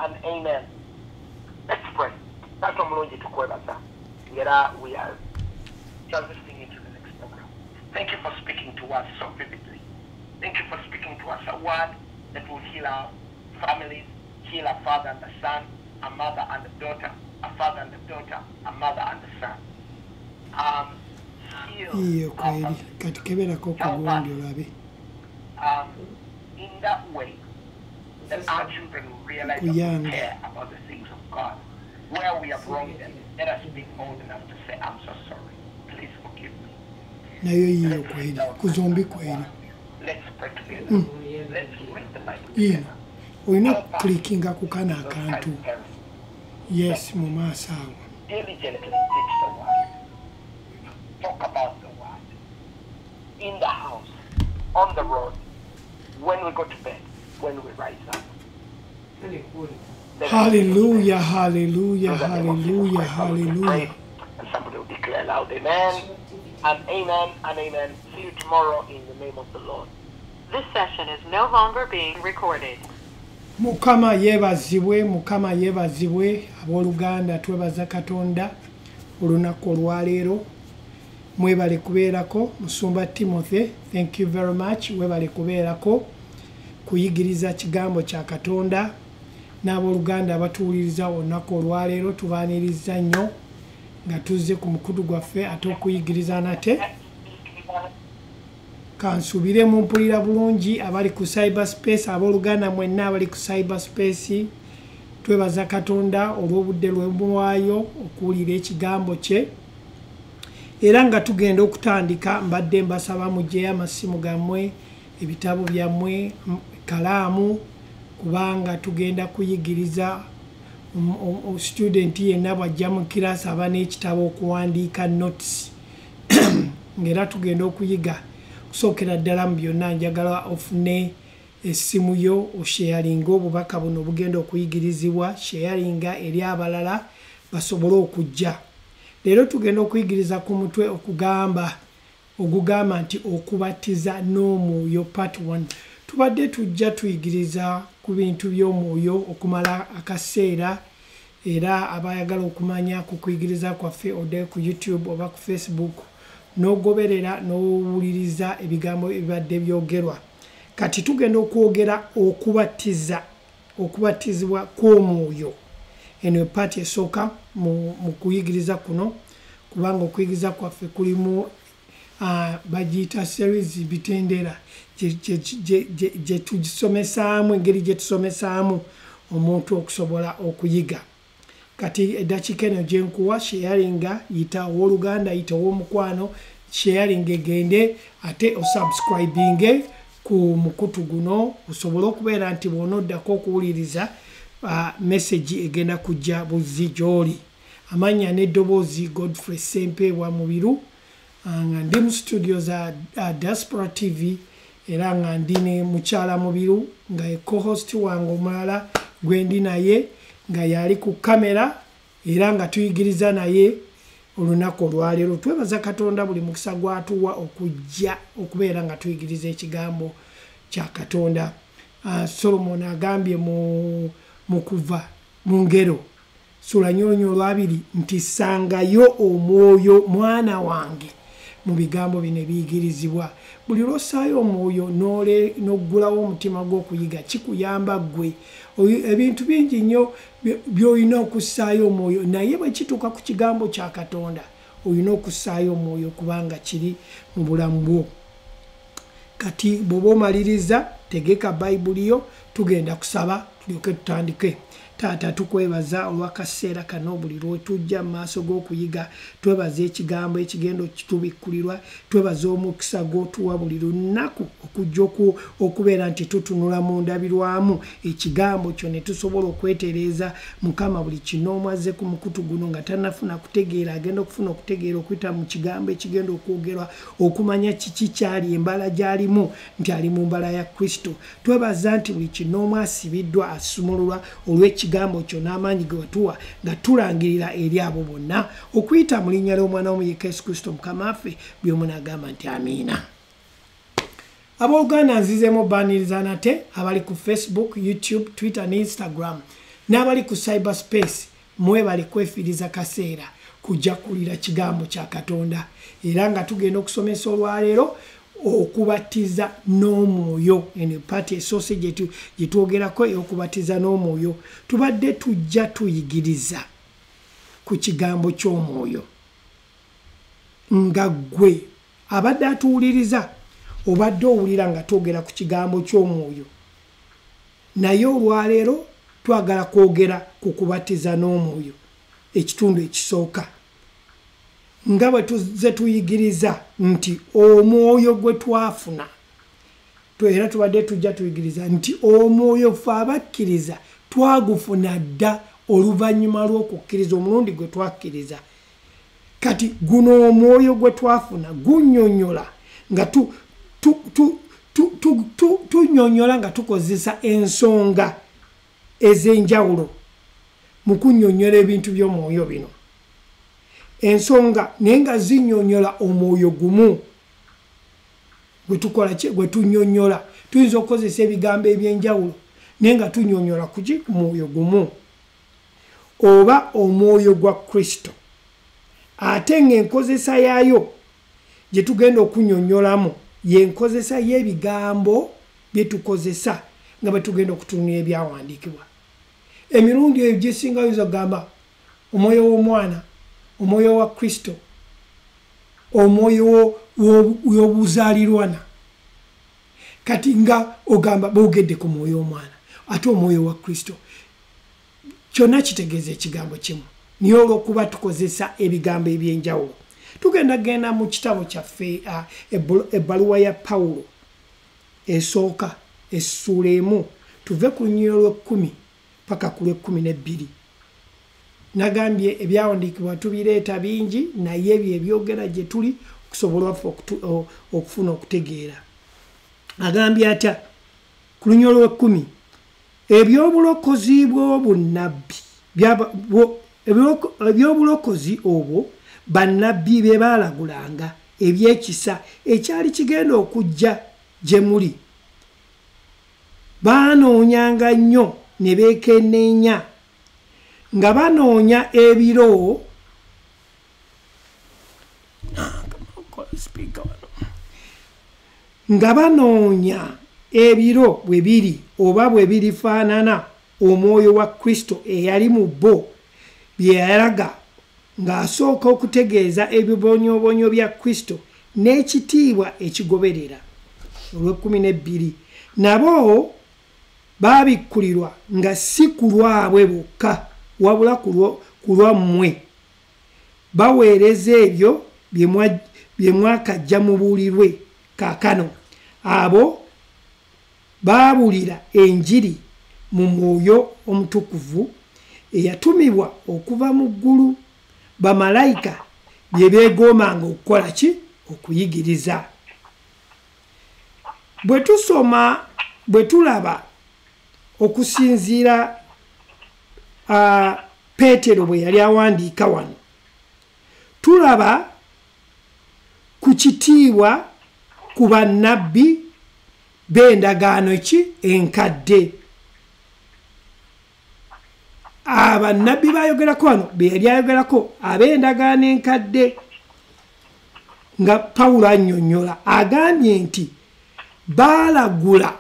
and amen. Let's pray. That's what we are transitioning into the next program. Thank you for speaking to us so vividly. Thank you for speaking to us a word that will heal our families, heal our father and the son, a mother and a daughter, a father and a daughter, a mother and a son. Heal our families. In that way, that our children will realize that we care about the things of God. Where we have wronged them, let us be bold enough to say, I'm so sorry. Please forgive me. Let's pray together. Let's read the Bible together. We're not clicking a kukana akantu. Yes, Mama Sang. Diligently teach the word. Talk about the word. In the house, on the road, when we go to bed, when we rise up. Hallelujah, hallelujah, hallelujah, hallelujah. And somebody will declare loud, amen, and amen, and amen. See you tomorrow in the name of the Lord. This session is no longer being recorded. Mukama yebazibwe, abooluganda twebaza Katonda olunaku olwaleero. Mwebale kubeerako, Musumba Timothy, thank you very much. Webale kubeerako kuyigiriza kigambo kya Katonda. N'abooluganda abatuwuliriza olunaku olwaleero tubaaniriza nnyo nga tuzze ku mukutu gwaffe ate okuyigiriza nate. Kansubire mu mpulira bulungi abali ku cyberspace, abooluganda mwenna abali ku cyberspace, twebaza Katonda olw'obudde lw'emuwaayo okuwulira ekigambo kye. Era nga tugenda okutandika, mbadde mbasaba muggyeyo amasimu gammwe, ebitabo byammwe, kalaamu, kubanga tugenda kuyigiriza student yenna bw'ajja mu kirasi aba n'ekitabo okuwandiika notes. Ng'era tugenda okuyiga. Kusookera ddala mu byonna njagala ofune essimu yo osharinga obubaka buno obugenda okuyigirizibwa, sharinga eri abalala basobole okujja. Leero tugenda okuyigiriza ku mutwe ogugamba nti okubatiza n'omwoyo part 1. Tubadde tujja tuyigiriza ku bintu by'omwoyo okumala akaseera, era abayagala okumanya ku kuyigiriza kwaffe ode ku YouTube oba ku Facebook n'ogoberera n'owuliriza ebigambo ebibadde byogerwa. Kati tugenda okwogera okubatizibwa kw'omwoyo. Eno part esooka mu kuyigiriza kuno, kubanga okuyigiriza kwaffe kulimu bagiyita series bitendera gye tugisomesaamu, engeri gye tusomesaamu omuntu okusobola okuyiga. Kati eddakiika eno gye nkuwa sharinga, yita owooluganda, yita ow'omukwano, sharinga egende ate osubscribinge ku mukutu guno osobole okubeera nti bw'onoddako okuwuliriza message egenda kujja buzzi gy'oli. Amanya n'eddoboozi Godfrey Ssempeebwa Mubiru, nga ndi mu studio za Diaspora TV, era nga ndi ne Mukyala Mubiru nga ye co-host wange omulala gwe ndi naye nga yali ku kamera, era nga tuyigiriza naye olunaku olwaleero. Twebaza Katonda buli mukisa gwatuwa okujja okubeera nga tuyigiriza ekigambo kya Katonda. Solomon agambye mu kuva mu ngero sura 4:2 nti sangayo omwoyo mwana wange mu bigambo bino ebiyigirizibwa. Buli lw'ossaayo omwoyo n'oggulawo omutima gw'okuyiga kikuyamba ggwe. Ebintu bingi nnyo by'olina okussaayo omwoyo, naye bwe kituuka ku kigambo kya Katonda olina okussaayo omwoyo kubanga kiri mu bulamu bwo. Kati bw'oba omaliriza tegeka Bayibuli yo, tugenda kusaba tulyoke tutandike. Taata tukwebaza olw'akaseera kano buli lwetujja mu maaso g'okuyiga. Twebaza ekigambo ekigenda okitubikkulirwa, twebaza omukisa gw'otuwa buli lunaku okujja okubeera nti tutunula mu ndabirwamu ekigambo kyo ne tusobola okwetereeza. Mukama buli kinoomu azze ku mukutu guno nga tannafuna kutegeera, agenda okufuna okutegeera okuyita mu kigambo ekigenda okwogerwa, okumanya kiki kyali embala gy'alimu nti ali mu mbala ya Kristo. Twebaza nti buli kinoomu asibiddwa, asumululwa olw'ekigambo kyo n'amaanyi ge watuwa nga tulangirira eri abo bonna okuyita mu linnya ly'omwana w'omuyika Yesu Kristo Mukama waffe, by'omu n'agamba nti amiina. Abooluganda nzizeemu obbaaniriza nate abali ku Facebook, YouTube, Twitter ne Instagram. n'abali ku cyberspace mwebale kwefiriza kaseera kujja kulira kigambo kya Katonda era nga tugenda okusomesa olwaleero okubatiza n'omwoyo eno pati esoose gye twogerako okubatiza n'omwoyo tubadde tujja tuyigiriza ku kigambo ky'omwoyo nga gwe abadde atuwuliriza obadde owulira nga twogera ku kigambo ky'omwoyo naye olwaleero twagala kwogera ku kubatiza n'omwoyo ekitundu ekisooka nga bwe tuze tuyigiriza nti omwoyo gwe twafuna era tubadde tujja tuyigiriza nti omwoyo ffe abakkiriza twagufuna dda oluvannyuma lw'okukkiriza omulundi gwe twakkiriza kati guno omwoyo gwe twafuna gunnyonnyola nga tunyonnyola nga tukozesa ensonga ez'enjawulo mu kunnyonnyola ebintu by'omwoyo bino ensonga naye nga zinnyonnyola omwoyo gumu gwe tunnyonnyola tuyinza okukozesa ebigambo eby'enjawulo naye nga tunnyonnyola ku mwoyo gumu oba omwoyo gwa Kristo ate ng'enkozesa yaayo gye tugenda okunnyonnyolamu y'enkozesa y'ebigambo bye tukozesa nga bwe tugenda okutunula ebyawandiikibwa emirundi eyo gisinga oyinza okugamba omwoyo w'omwana omwoyo wa Kristo omwoyo w'obuzaalirwana kati nga ogamba boogedde ku mwoyo w'omwana ate omwoyo wa Kristo kyonna kitegeeza ekigambo kimu niye olw'okuba tukozesa ebigambo eby'enjawulo genda mu kitabo kyaffe ebbaluwa ya Pawulo esooka essuula 1 tuve ku lunyiriro lw'ekkumi paka ku lw'ekkumi-n'ebbiri nagambye ebyawandiikibwa tubireeta bingi naye ebyo ebyogera gye tuli okusobola okufuna okutegeera agambye atya ku lunyiriro lw'ekkumi ebyobulokozi bw'obunnabbi ebyobulokozi obwo bannabbi be baalagulanga ebyekisa ekyali kigenda okujja gye muli baanoonyanga nnyo ne beekenneenya nga banoonya ebiro bwe biri oba bwe birifaanana omwoyo wa Kristo eyali mu bo bye yalaga ng'asooka okutegeeza ebibonyoobonyo bya Kristo n'ekitiibwa ekigoberera olw'12 nabo baabikkulirwa nga si ku lwabwe bokka wabula ku lwammwe baweereza ebyo bye mwakajja mubuulirwe kaakano abo baabulira enjiri mu mwoyo omutukuvu eyatumibwa okuva mu ggulu bamalayika bye beegoomanga okukola ki okuyigiriza bwe tulaba okusinziira Peetero bwe yali awandiika wano tulaba ku kitiibwa ku bannabbi b'endagaano ki enkadde abannabbi bayogerako wano be yali ayogerako ab'endagaano enkadde nga Pawulo annyonnyola agambye nti baalagula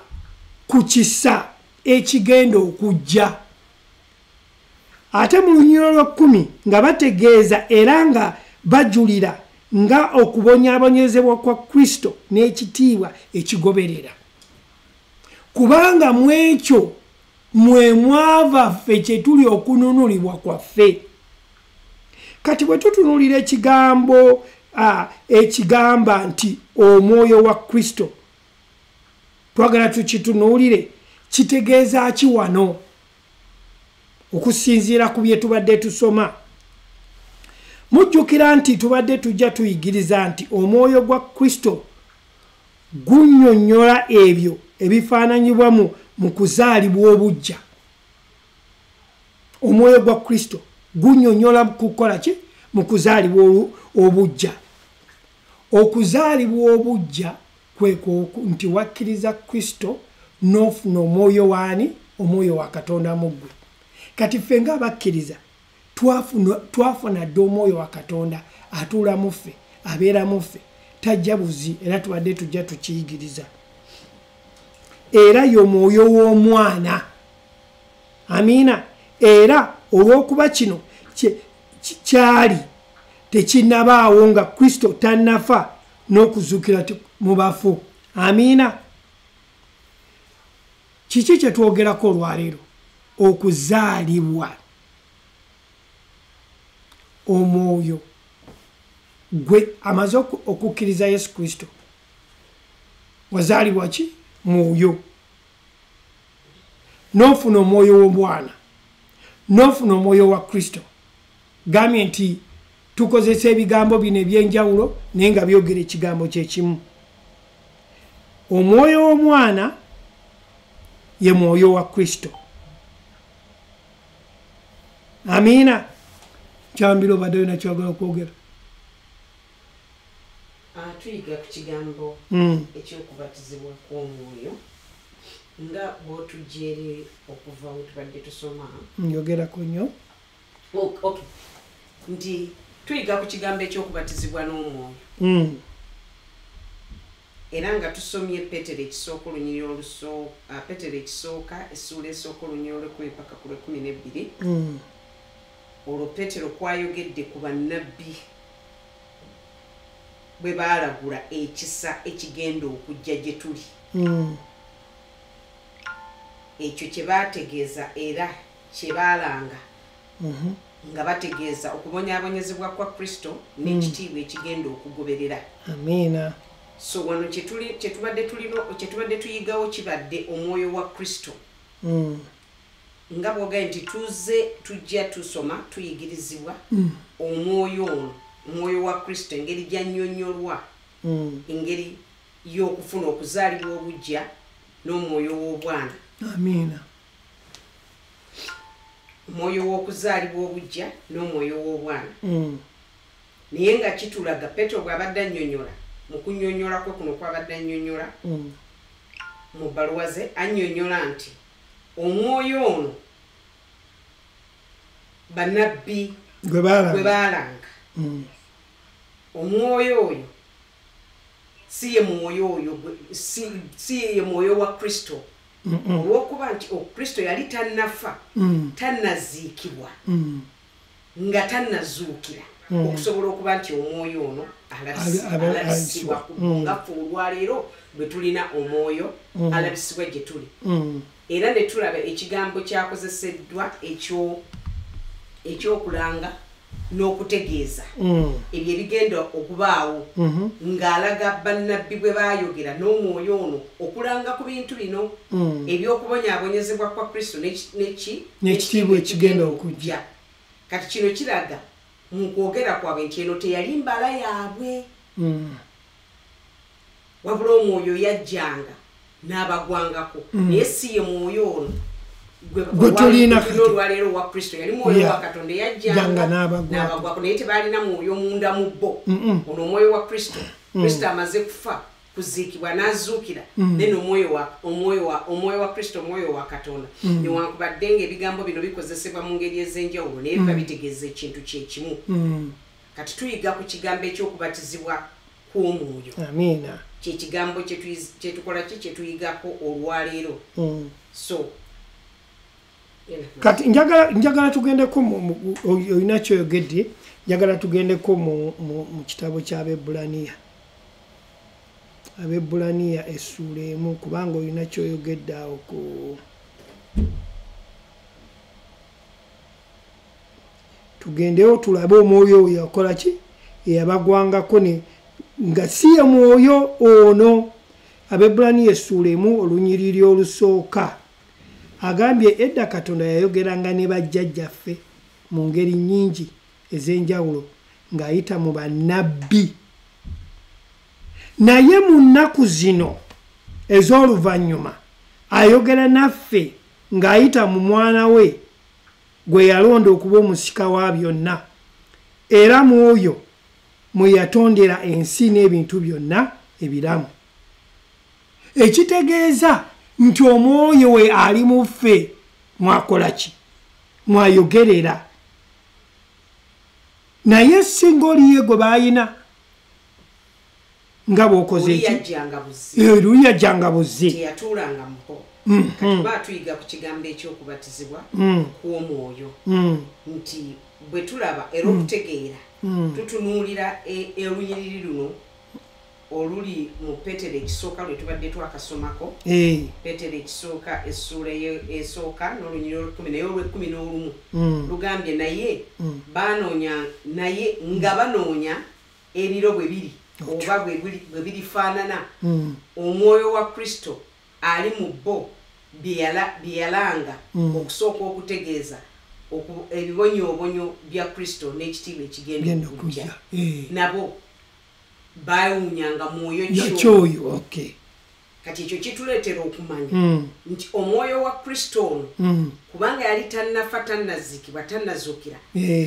ku kisa ekigenda okujja ate mu lunyiriro lw'10 nga bategeeza era nga bajulira nga okubonyaabonyezebwa kwa Kristo n'ekitiibwa ekigoberera kubanga mu ekyo mwe mwava ffe kye tuli okununulibwa kwaffe kati bwe tutunulira ekigambo ekigamba nti omwoyo wa Kristo twagala tukitunuulire kitegeeza ki wano okusinziira ku bye tubadde tusoma mujjukira nti tubadde tujja tuyigiriza nti omwoyo gwa Kristo gunnyonnyola ebyo ebifaananyibwa mu kuzaalibwa obujja omwoyo gwa Kristo gunnyonnyola kukola ki mu kuzaalibwa obujja okuzaalibwa obujja nti wakkiriza Kristo n'ofuna omwoyo waani omwoyo wa Katonda mu ggwe kati ffe ng'abakkiriza twafuna dde omwoyo wa Katonda atuula mu ffe abeera mu ffe tajja buzi era tubadde tujja tukiyigiriza era y'omwoyo w'omwana amiina era olw'okuba kino kyali tekinnabaawo nga Kristo tannafa n'okuzuukira mu bafu amiina kiki kye twogerako olwaleero okuzaalibwa omwoyo gwe amaze okukkiriza Yesu Kristo wazaalibwa ki mwoyo n'ofuna omwoyo w'omwana n'ofuna omwoyo wa Kristo gambye nti tukozesa ebigambo bino eby'enjawulo naye nga byogera ekigambo kyekimu omwoyo w'omwana ye mwoyo wa Kristo amiina kyambiro badde na kyagala okwogera tuyiga ku kigambo ekyokubatizibwa kw'omwoyo nga bw'otujjeere okuva we tubadde tusoma njogerako nnyo okay nti tuyiga ku kigambo ekyokubatizibwa n'omwoyo era nga tusomye Petero ekisooka olunyiriri Petero ekisooka essuula esooka olunyiriri olw'ekumi paka ku lw'ekumi n'ebbiri olwo Petero kwayogedde ku bannabbi bwe baalagula ekisa ekigenda okujja gye tuli ekyo kye baategeeza era kye baalanga nga bategeeza okubonyaabonyezebwa kwa Kristo n'ekitiibwa ekigenda okugoberera amiina so wano kyetubadde tuyigawo kibadde omwoyo wa Kristo nga bw'ogaye nti tujja tusoma tuyigirizibwa omwoyo ono omwoyo wa Kristo engeri gy'annyonnyolwa engeri y'okufuna okuzaalibwa obuggya n'omwoyo w'obwana amiina omwoyo w'okuzaalibwa obuggya n'omwoyo w'obwana naye nga kitulaga Petero bw'abadde annyonnyola mu kunnyonnyola kwe kuno kwabadde annyonnyola mu bbaluwa ze annyonnyola nti omwoyo ono bannabbi gwe baalanga omwoyo oyo si ye mwoyo wa Kristo olw'okuba nti Kristo yali tannafa tannaziikibwa nga tannazuukira okusobola okuba nti omwoyo ono alabisibwa nga ffe olwaleero bwe tulina omwoyo alabisibwa gye tuli era ne tulaba ekigambo kyakozeseddwa ekyokulanga n'okutegeeza ebyo ebigenda okubaawo ng'alaga bannabbi bwe baayogera n'omwoyo ono okulanga ku bintu bino eby'okubonyaabonyezebwa kwa Kristo n'ekitiibwa ekigenda okujja kati kino kiraga mu kwogera kwabwe nti eno teyali mbala yaabwe wabula omwoyo yajjanga n'abagwangako naye si ye mwoyo ono gwe tulina olwaleero wa Kristo yali mwoyo wa Katonda yajjanga n'abagwako naye tebaalina mwoyo munda mu bo ono omwoyo wa Kristo Kristo amaze kufa kuziikibwa n'azuukira then omwoyo wa Kristo omwoyo wa Katonda newankubadde ng'ebigambo bino bikozesebwa mu ngeri ez'enjawulo naye biba bitegeeza ekintu kyekimu kati tuyiga ku kigambo ekyokubatizibwa kw'omwoyo amiina kyekigambo kyetukola ki kyetuyigako olwaleero so kati njagala tugendeko olina kyoyogedde njagala tugendeko mu kitabo ky'Abebbulaniya essuula emu kubanga olina kyoyogedde awo tugendeyo tulabe omwoyo oyo yakola ki eyabagwangako nga si ye mwoyo ono Abebbulaniya essuula emu olunyiriri olusooka agambye edda Katonda yayogeranga ne bajjajjaffe mu ngeri nnyingi ez'enjawulo ng'ayita mu bannabbi naye mu nnaku zino ez'oluvannyuma ayogera naffe ng'ayita mu mwana we gwe yalonda okuba omusika wa byonna era mu oyo mwe yatondera ensi n'ebintu byonna ebiramu ekitegeeza nti omwoyo we ali mu ffe mwakola ki mwayogerera naye singa oliye gwe bayina nga bwokoze luli yajjanga buzzi teyatuulanga muko kati tuyiga ku kigambo ekyokubatizibwa kw'omwoyo nti bwe tulaba era okutegeera tutunuulira olunyiriri luno oluli mu Petero ekisooka lwe tubadde twakasomako Petero ekisooka essuula esooka n'olunyiriri olw'ekkumi naye olw'ekkumi lugambye naye banoonya naye nga banoonya ebiro bwe biri oba bwe birifaanana omwoyo wa Kristo ali mu bo bye yalanga okusooka okutegeeza ebibonyoobonyo bya Kristo n'ekitiibwa ekigenda okujja nabo baawunyanga mwoyo kyoyo kati ekyo kituleetera okumanya nti omwoyo wa Kristo ono kubanga yali tannafa tannaziikibwa tannazuukira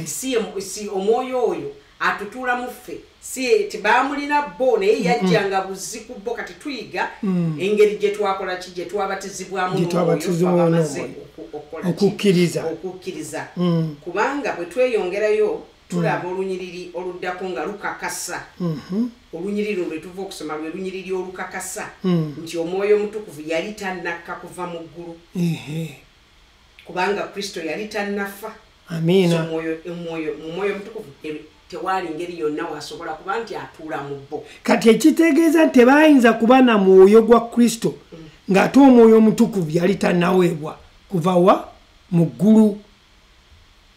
si omwoyo oyo atutuula mu ffe si tibaamulina bo naye yajjanga buzzi ku bo kati tuyiga engeri gye twakola ki gye twabatizibwamu okukkiriza kubanga bwe tweyongerayo tulaba olunyiriri oluddako nga lukakasa olunyiriri lwe tuva okusoma lwe lunyiriri olukakasa nti omwoyo omutukuvu yali tannakka kuva mu ggulu kubanga Kristo yali tannafa omwoyo omutukuvu tewali ngeri yonna wasobola kuba nti atuula mu bo kati ekitegeeza tebayinza kuba na mwoyo gwa Kristo ng'ate omwoyo omutukuvu yali tannaweebwa kuva wa mu ggulu.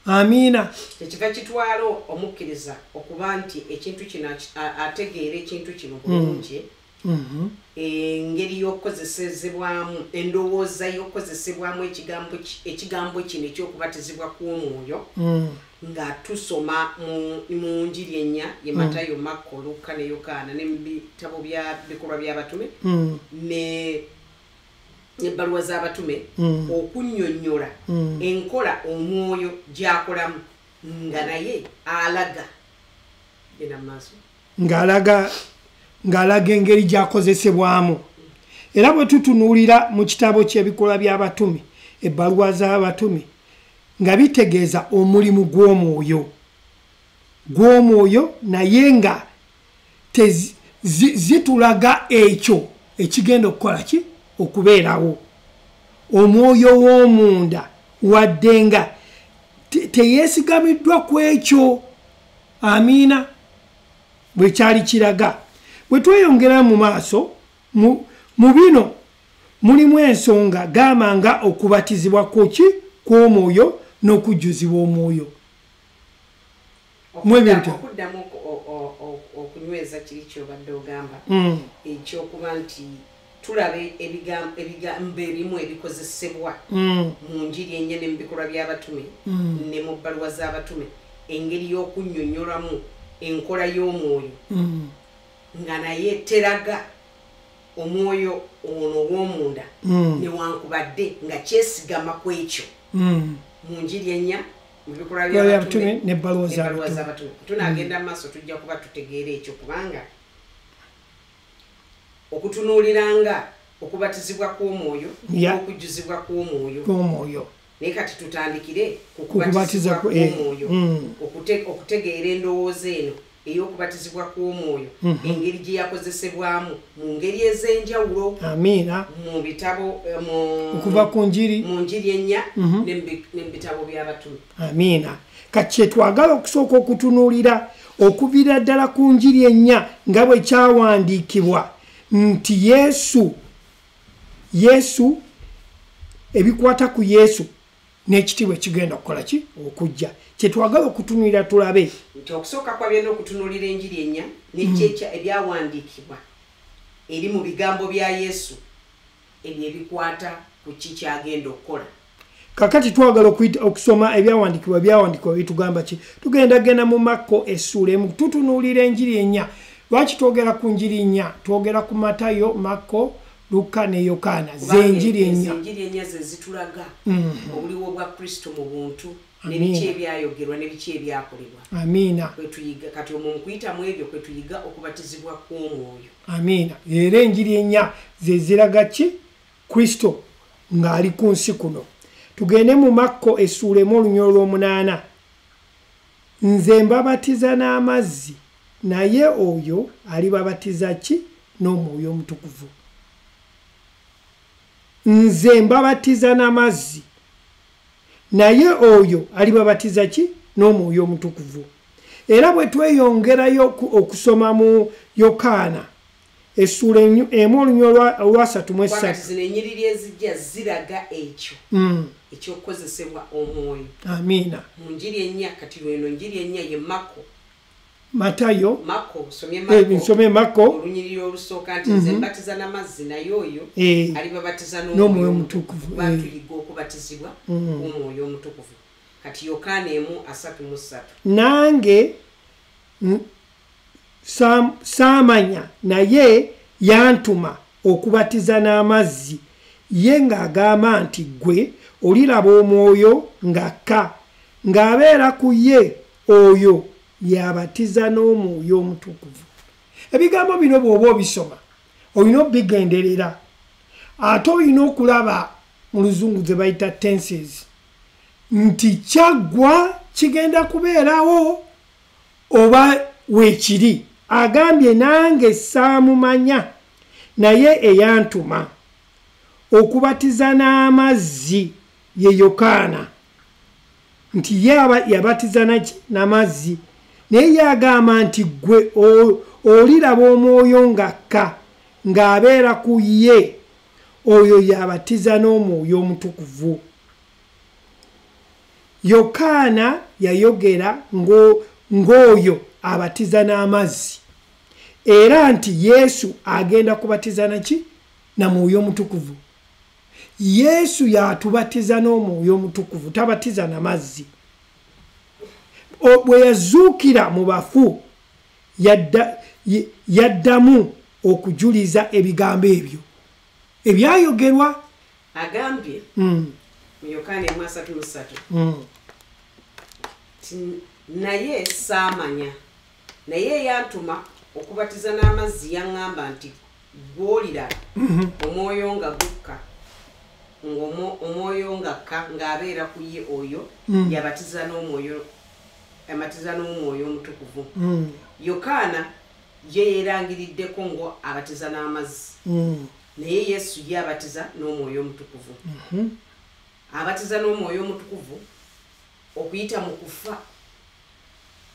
Amiina. Ekiva kitwala omukkiriza okuba nti ekintu kino ategeera ekintu kino bulungi engeri y'okukozesezebwamu endowooza y'okukozesebwamu ekigambo kino ekyokubatizibwa kw'omwoyo nga tusoma mu njiri ennya ye Matayo, Makko, Luka ne Yokaana ne mu bitabo bya bikolwa by'abatume n'ebbaluwa z'abatume okunnyonnyola enkola omwoyo gy'akolamu nga naye alaga ng'alaga engeri gy'akozesebwamu. Era bwe tutunuulira mu kitabo ky'ebikolwa by'abatume ebbaluwa z'abatume nga bitegeeza omulimu gw'omwoyo naye nga zitulaga ekyo ekigenda okukola ki okubeerawo omwoyo w'omunda wadde nga teyeesigamiddwa ku ekyo. Amiina. Bwe kyali kiraga bwe tweyongera mu maaso mu bino mulimu ensonga gamanga okubatizibwa kw'omwoyo n'okujjuzibwa omwoyo. Okuddamu okunyweza kiri kyobadde ogamba ekyokuba nti tulabe ebigambo ebimu ebikozesebwa mu njiri ennya ne mu bikolwa by'abatume ne mu bbaluwa z'abatume engeri y'okunnyonnyolamu enkola y'omwoyo nga naye teraga omwoyo ono w'omunda newankubadde nga kyesigama ku ekyo mu njiri ennya mu bikolwa by'abatume n'ebbaluwa z'abatume. Tunaagenda mu maaso tujja kuba tutegeera ekyo kubanga okutunuuliranga okubatizibwa kw'omwoyo n'okujjuzibwa kw'omwoyo naye kati tutandikire ku kubatizibwa kw'omwoyo okutegeera endowooza eno ey'okubatizibwa kw'omwoyo engeri gye yakozesebwamu mu ngeri ez'enjawulo. Amiina. mu bitabo okuva ku njiri mu njiri ennya ne mu bitabo by'abatume. Amiina. Kati kye twagala okusooka okutunuulira okuviira ddala ku njiri ennya nga bwe kyawandiikibwa nti Yesu ebikwata ku Yesu n'ekitiibwa ekigenda okukola ki okujja kye twagala okutunuulira tulabe nti okusooka kwa byonna okutunuulira enjiri ennya n'ekyekya ebyawandiikibwa eri mu bigambo bya Yesu ebyo ebikwata ku ki kyagenda okukola. Kakati twagala okusoma ebyawandiikibwa bitugamba ki tugenda mu Makko essuula emu tutunuulira enjiri ennya. Lwaki twogera ku njiri ennya? Twogera ku Matayo, Makko, Luka ne Yokaana z'enjiri ennya. Enjiri ennya ze zitulaga obuliwo bwa Kristo mu buntu n'ebiki ebyayogerwa n'ebiki ebyakolebwa. Amiina. Kwe tuyiga kati omwo mu kuyita mu ebyo kwe tuyiga okubatizibwa kw'omwoyo. Amiina. Era enjiri ennya ze ziraga ki? Kristo ng'ali ku nsi kuno. tugende mu Makko essula 1:8 nze mbabatiza n'amazzi naye oyo alibabatiza ki n'omwoyo omutukuvu nze mbabatiza n'amazzi naye oyo alibabatiza ki n'omwoyo omutukuvu era bwe tweyongerayo okusoma mu Yokaana essula 1:33 zino ennyiriri ezijja ziraga ekyo ekyokukozesebwa omwoyo. Amiina. Mu njiri ennya kati lweno njiri ennya ye Matayo nsome Makko olunyiriri olusooka nti nze mbatiza n'amazzi naye oyo alibabatiza n'omwoyo omutukuvu tuyiga okubatizibwa omwoyo omutukuvu. Kati Yokaana 1:33 nange saamanya naye yantuma okubatiza n'amazzi ye ng'agamba nti gwe oliraba omwoyo ng'akka ng'abeera ku ye oyo yabatiza n'omwoyo omutukuvu. Ebigambo bino bw'oba obisoma olina obigenderera ate olina okulaba mu luzungu ze bayita tenses nti kyaggwa kigenda kubeerawo oba weekiri. Agambye nange saamumanya naye eyantuma okubatiza n'amazzi ye Yokaana nti ye yabatiza n'amazzi naye yagamba nti gwe oliraba omwoyo ng'akka ng'abeera ku ye oyo yabatiza n'omwoyo omutukuvu. Yokaana yayogera ng'oyo abatiza n'amazzi era nti Yesu agenda kubatiza naki na mwoyo omutukuvu. Yesu yatubatiza n'omwoyo omutukuvu tabatiza n'amazzi. Bwe yazuukira mu bafu yaddamu okujuliza ebigambo ebyo ebyayogerwa. Agambye mu Yokaana 1:33 naye saamanya naye yantuma okubatiza n'amazzi yaŋŋamba nti gw'olira omwoyo nga gukka omwoyo ng'akka ng'abeera ku ye oyo yabatiza n'omwoyo omutukuvu. Yokaana ye yeerangiriddeko ngo abatiza n'amazzi naye Yesu ye abatiza n'omwoyo omutukuvu. Abatiza n'omwoyo omutukuvu okuyita mu kufa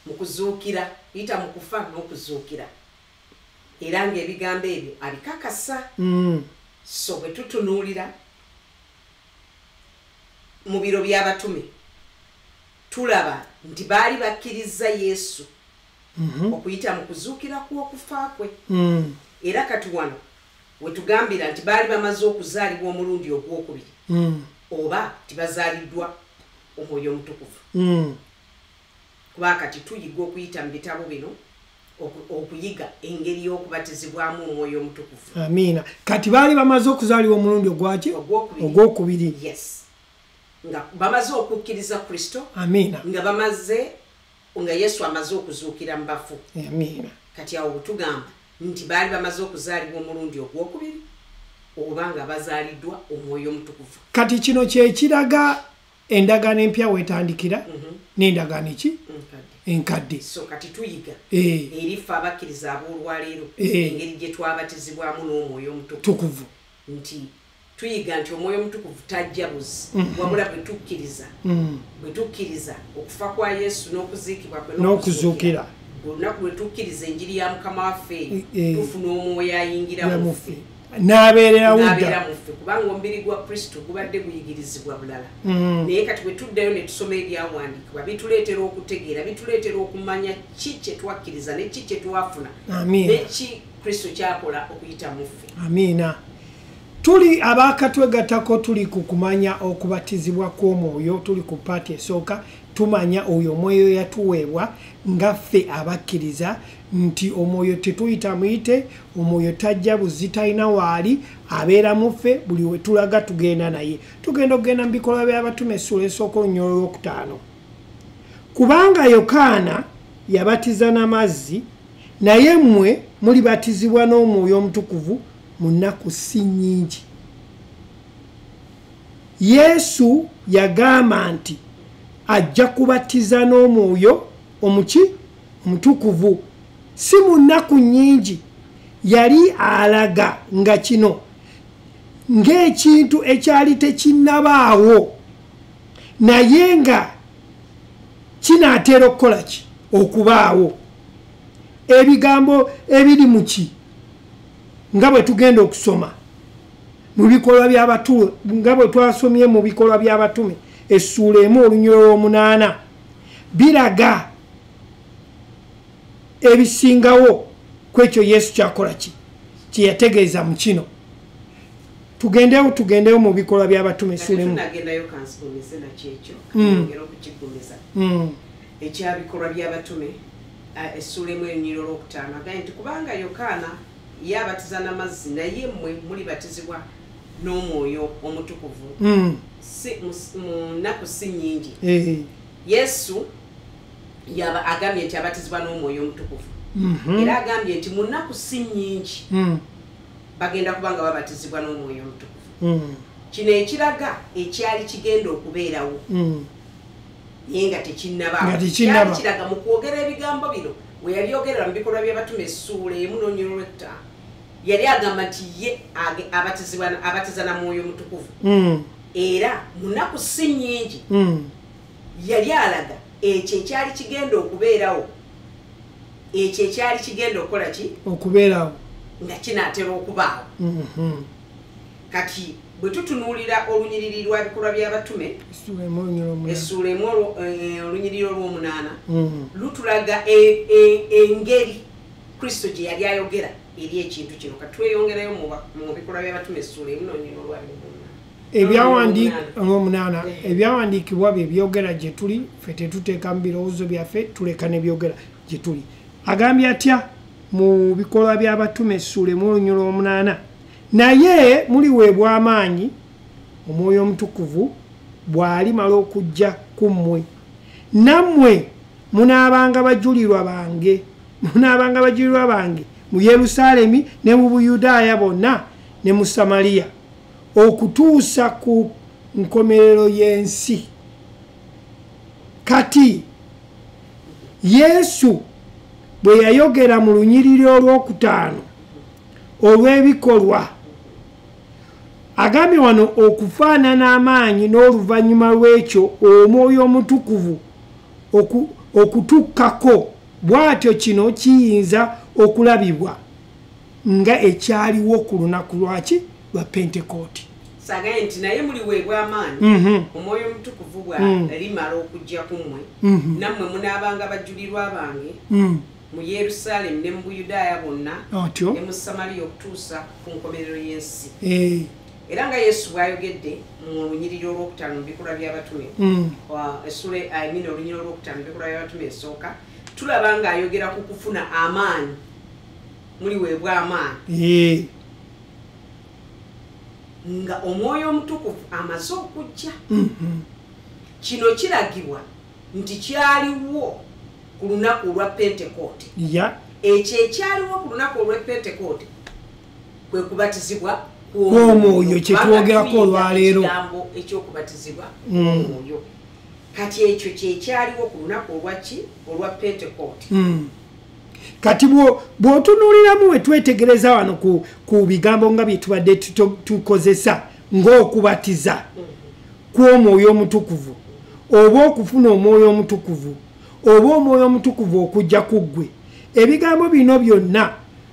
mu kuzuukira kuyita mu kufa n'okuzuukira era ng'ebigambo ebyo abikakasa. So bwe tutunuulira mu biro by'abatume tulaba nti baali bakkiriza Yesu okuyita mu kuzuukira kw'okufa kwe era kati wano we tugambira nti baali bamaze okuzaalibwa omulundi ogwokubiri oba tibazaaliddwa omwoyo omutukuvu. Kuba kati tuyiga okuyita mu bitabo bino okuyiga engeri y'okubatizibwamu omwoyo omutukuvu. Amiina. Kati baali bamaze okuzaalibwa omulundi ogwokubiri. Yes. Nga bamaze okukkiriza Kristo. Amiina. Nga Yesu amaze okuzuukira mu bafu. Amiina. Kati awo tugamba nti baali bamaze okuzaalibwa omulundi ogwokubiri oba nga bazaaliddwa omwoyo omutukuvu. Kati kino kye kiraga endagaano empya wetandikira n'endagaano enkadde. So kati tuyiga erifa abakkiriza ab'olwaleero engeri gye twabatizibwamu n'omwoyo omutukuvu nti tuyiga nti omwoyo omutukuvu tajja buzi wabula bwe tukkiriza okufa kwa Yesu n'okuziikibwa kwe n'okuzuukira olunaku lwe tukkiriza enjiri ya Mukama waffe tufuna omwoyo ayingira mu ffe n'abeerera muffe kubanga omubiri gwa Kristo gubadde guyigirizibwa bulala. Naye kati bwe tuddayo ne tusoma ebyawandiikibwa bituleetera okutegeera bituleetera okumanya ki kye twakkiriza ne ki kye twafuna ne ki Kristo kyakola okuyita mu ffe. Amiina. Tuli abakatwegattako tuli ku kumanya okubatizibwa kw'omwoyo tuli ku paati esooka tumanya oyo omwoyo yatuweebwa nga ffe abakkiriza nti omwoyo tetuyita muyite omwoyo tajja buzi talina waali abeera mu ffe buli we tulaga tugenda naye. Tugenda okugenda mu bikolwa by'abatume essula esooka olunyolo olwokutaano. Kubanga Yokaana yabatiza n'amazzi naye mmwe mulibatizibwa n'omwoyo omutukuvu mu nnaku si nnyingi. Yesu yagamba nti ajja kubatiza n'omwoyo omutukuvu. Si mu nnaku nnyingi yali alaga nga kino ng'ekintu ekyali tekinnabaawo naye nga kinaatera okukola ki okubaawo. Ebigambo ebiri mu ki nga bwe tugenda okusoma mu bikolwa by'abatume, nga bwe twasomye mu bikolwa by'abatume essuula 1:8 biraga ebisingawo kwekyo Yesu kyakola ki kyeyategeeza mu kino. Tugendewo mu bikolwa by'abatume essuula 1. Nagendayo kansomese nakyekyo ngero okukiggumiza ekyabikolwa by'abatume essuula 1:5 agaye nti kubanga Yokaana yabatiza n'amazzi naye mmwe mulibatizibwa n'omwoyo omutukuvu mu nnaku si nnyingi. Yesu agambye nti abatizibwa n'omwoyo omutukuvu era agambye nti mu nnaku si nnyingi bagenda kubanga babatizibwa n'omwoyo omutukuvu. Kino ekiraga ekyali kigenda okubeerawo naye nga tekinnabaawo. Kyali kiraga mu kwogera ebigambo bino we yali yogerera mu bikolwa by'abatume essuula 1:5 yali agamba nti ye abatiza na mwoyo omutukuvu era mu nnaku si nnyingi yali alaga ekyo ekyali kigenda okubeerawo, ekyo ekyali kigenda okukola ki okubeerawo nga kinaatera okubaawo. Kati bwe tutunuulira olunyiriri lwa bikolwa by'abatume essuula 1 olunyiriri olw'8 lutulaga engeri Kristo gye yali ayogera eri ekintu kino. Kati tweyongerayo mu bikolwa by'abatume essuula 1:8 ebyawandiikibwa bye byogera gye tuli, ffe tetuteeka mu birowoozo byaffe, tuleka ne byogera gye tuli. Agambye atya mu bikolwa by'abatume essuula 1:8 naye muliweebwa amaanyi omwoyo omutukuvu bw'alimala okujja ku mmwe, nammwe munaabanga bajulirwa bange mu Yerusaalemi ne mu Buyudaaya bonna ne mu Samaliya okutuusa ku nkomerero y'ensi. Kati Yesu bwe yayogera mu lunyiriri olw'okutaano olw'ebikolwa agambye wano okufaanana amaanyi n'oluvannyuma lw'ekyo omwoyo omutukuvu okutukkako, bw'atyo kino kiyinza okulabibwa nga ekyaliwo ku lunaku lwaki lwa Pentekooti. Sagaye nti naye muliweebwa amaanyi omwoyo omutukuvu bw'alimala okujja ku mmwe nammwe munaabanga bajulirwa bange mu Yerusaalemi ne mu Buyudaaya bonna ne mu Samaliya okutuusa ku nkomerero y'ensi. Era nga Yesu bw'ayogedde mu lunyiriri olw'okutaano mu bikolwa by'abatume olunyiriri olw'okutaano mu bikolwa by'abatume esooka tulaba ng'ayogera ku kufuna amaanyi, muliweebwa amaanyi nga omwoyo omutukuvu amaze okujja. Kino kiragibwa nti kyaliwo ku lunaku olwa Pentekooti. Ekyo ekyaliwo ku lunaku olwa Pentekooti kwe kubatizibwa kw'omwoyo kye twogerako olwaleero, ekigambo ekyokubatizibwa omwoyo. Kati ekyo kyekyaliwo ku lunaku olwa Pentekooti. Kati bw'otunuuliramu we twetegereza wano ku bigambo nga bye tubadde tukozesa ng'okubatiza kw'omwoyo omutukuvu oba okufuna omwoyo omutukuvu oba omwoyo omutukuvu okujja ku ggwe, ebigambo bino byonna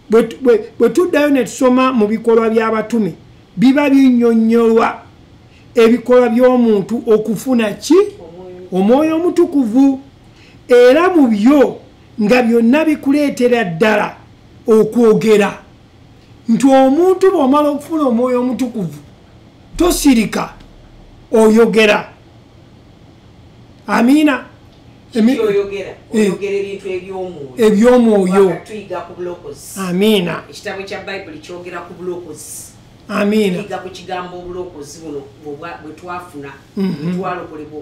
bwe tuddayo ne tusoma mu bikolwa by'abatume biba binnyonnyolwa ebikolwa by'omuntu okufuna ki omwoyo omutukuvu, era mu byo nga byonna bikuleetera ddala okwogera nti omuntu bw'omala okufuna omwoyo omutukuvu tosirika oyogera. Amiina. Oyogera ebintu eby'omwoyo. Tuyiga ku bulokozi. Amiina. Ekitabo kya Bayibuli kyogera ku bulokozi. Amiina. Tuyiga ku kigambo obulokozi buno bwe twafuna bwe twalokolebwa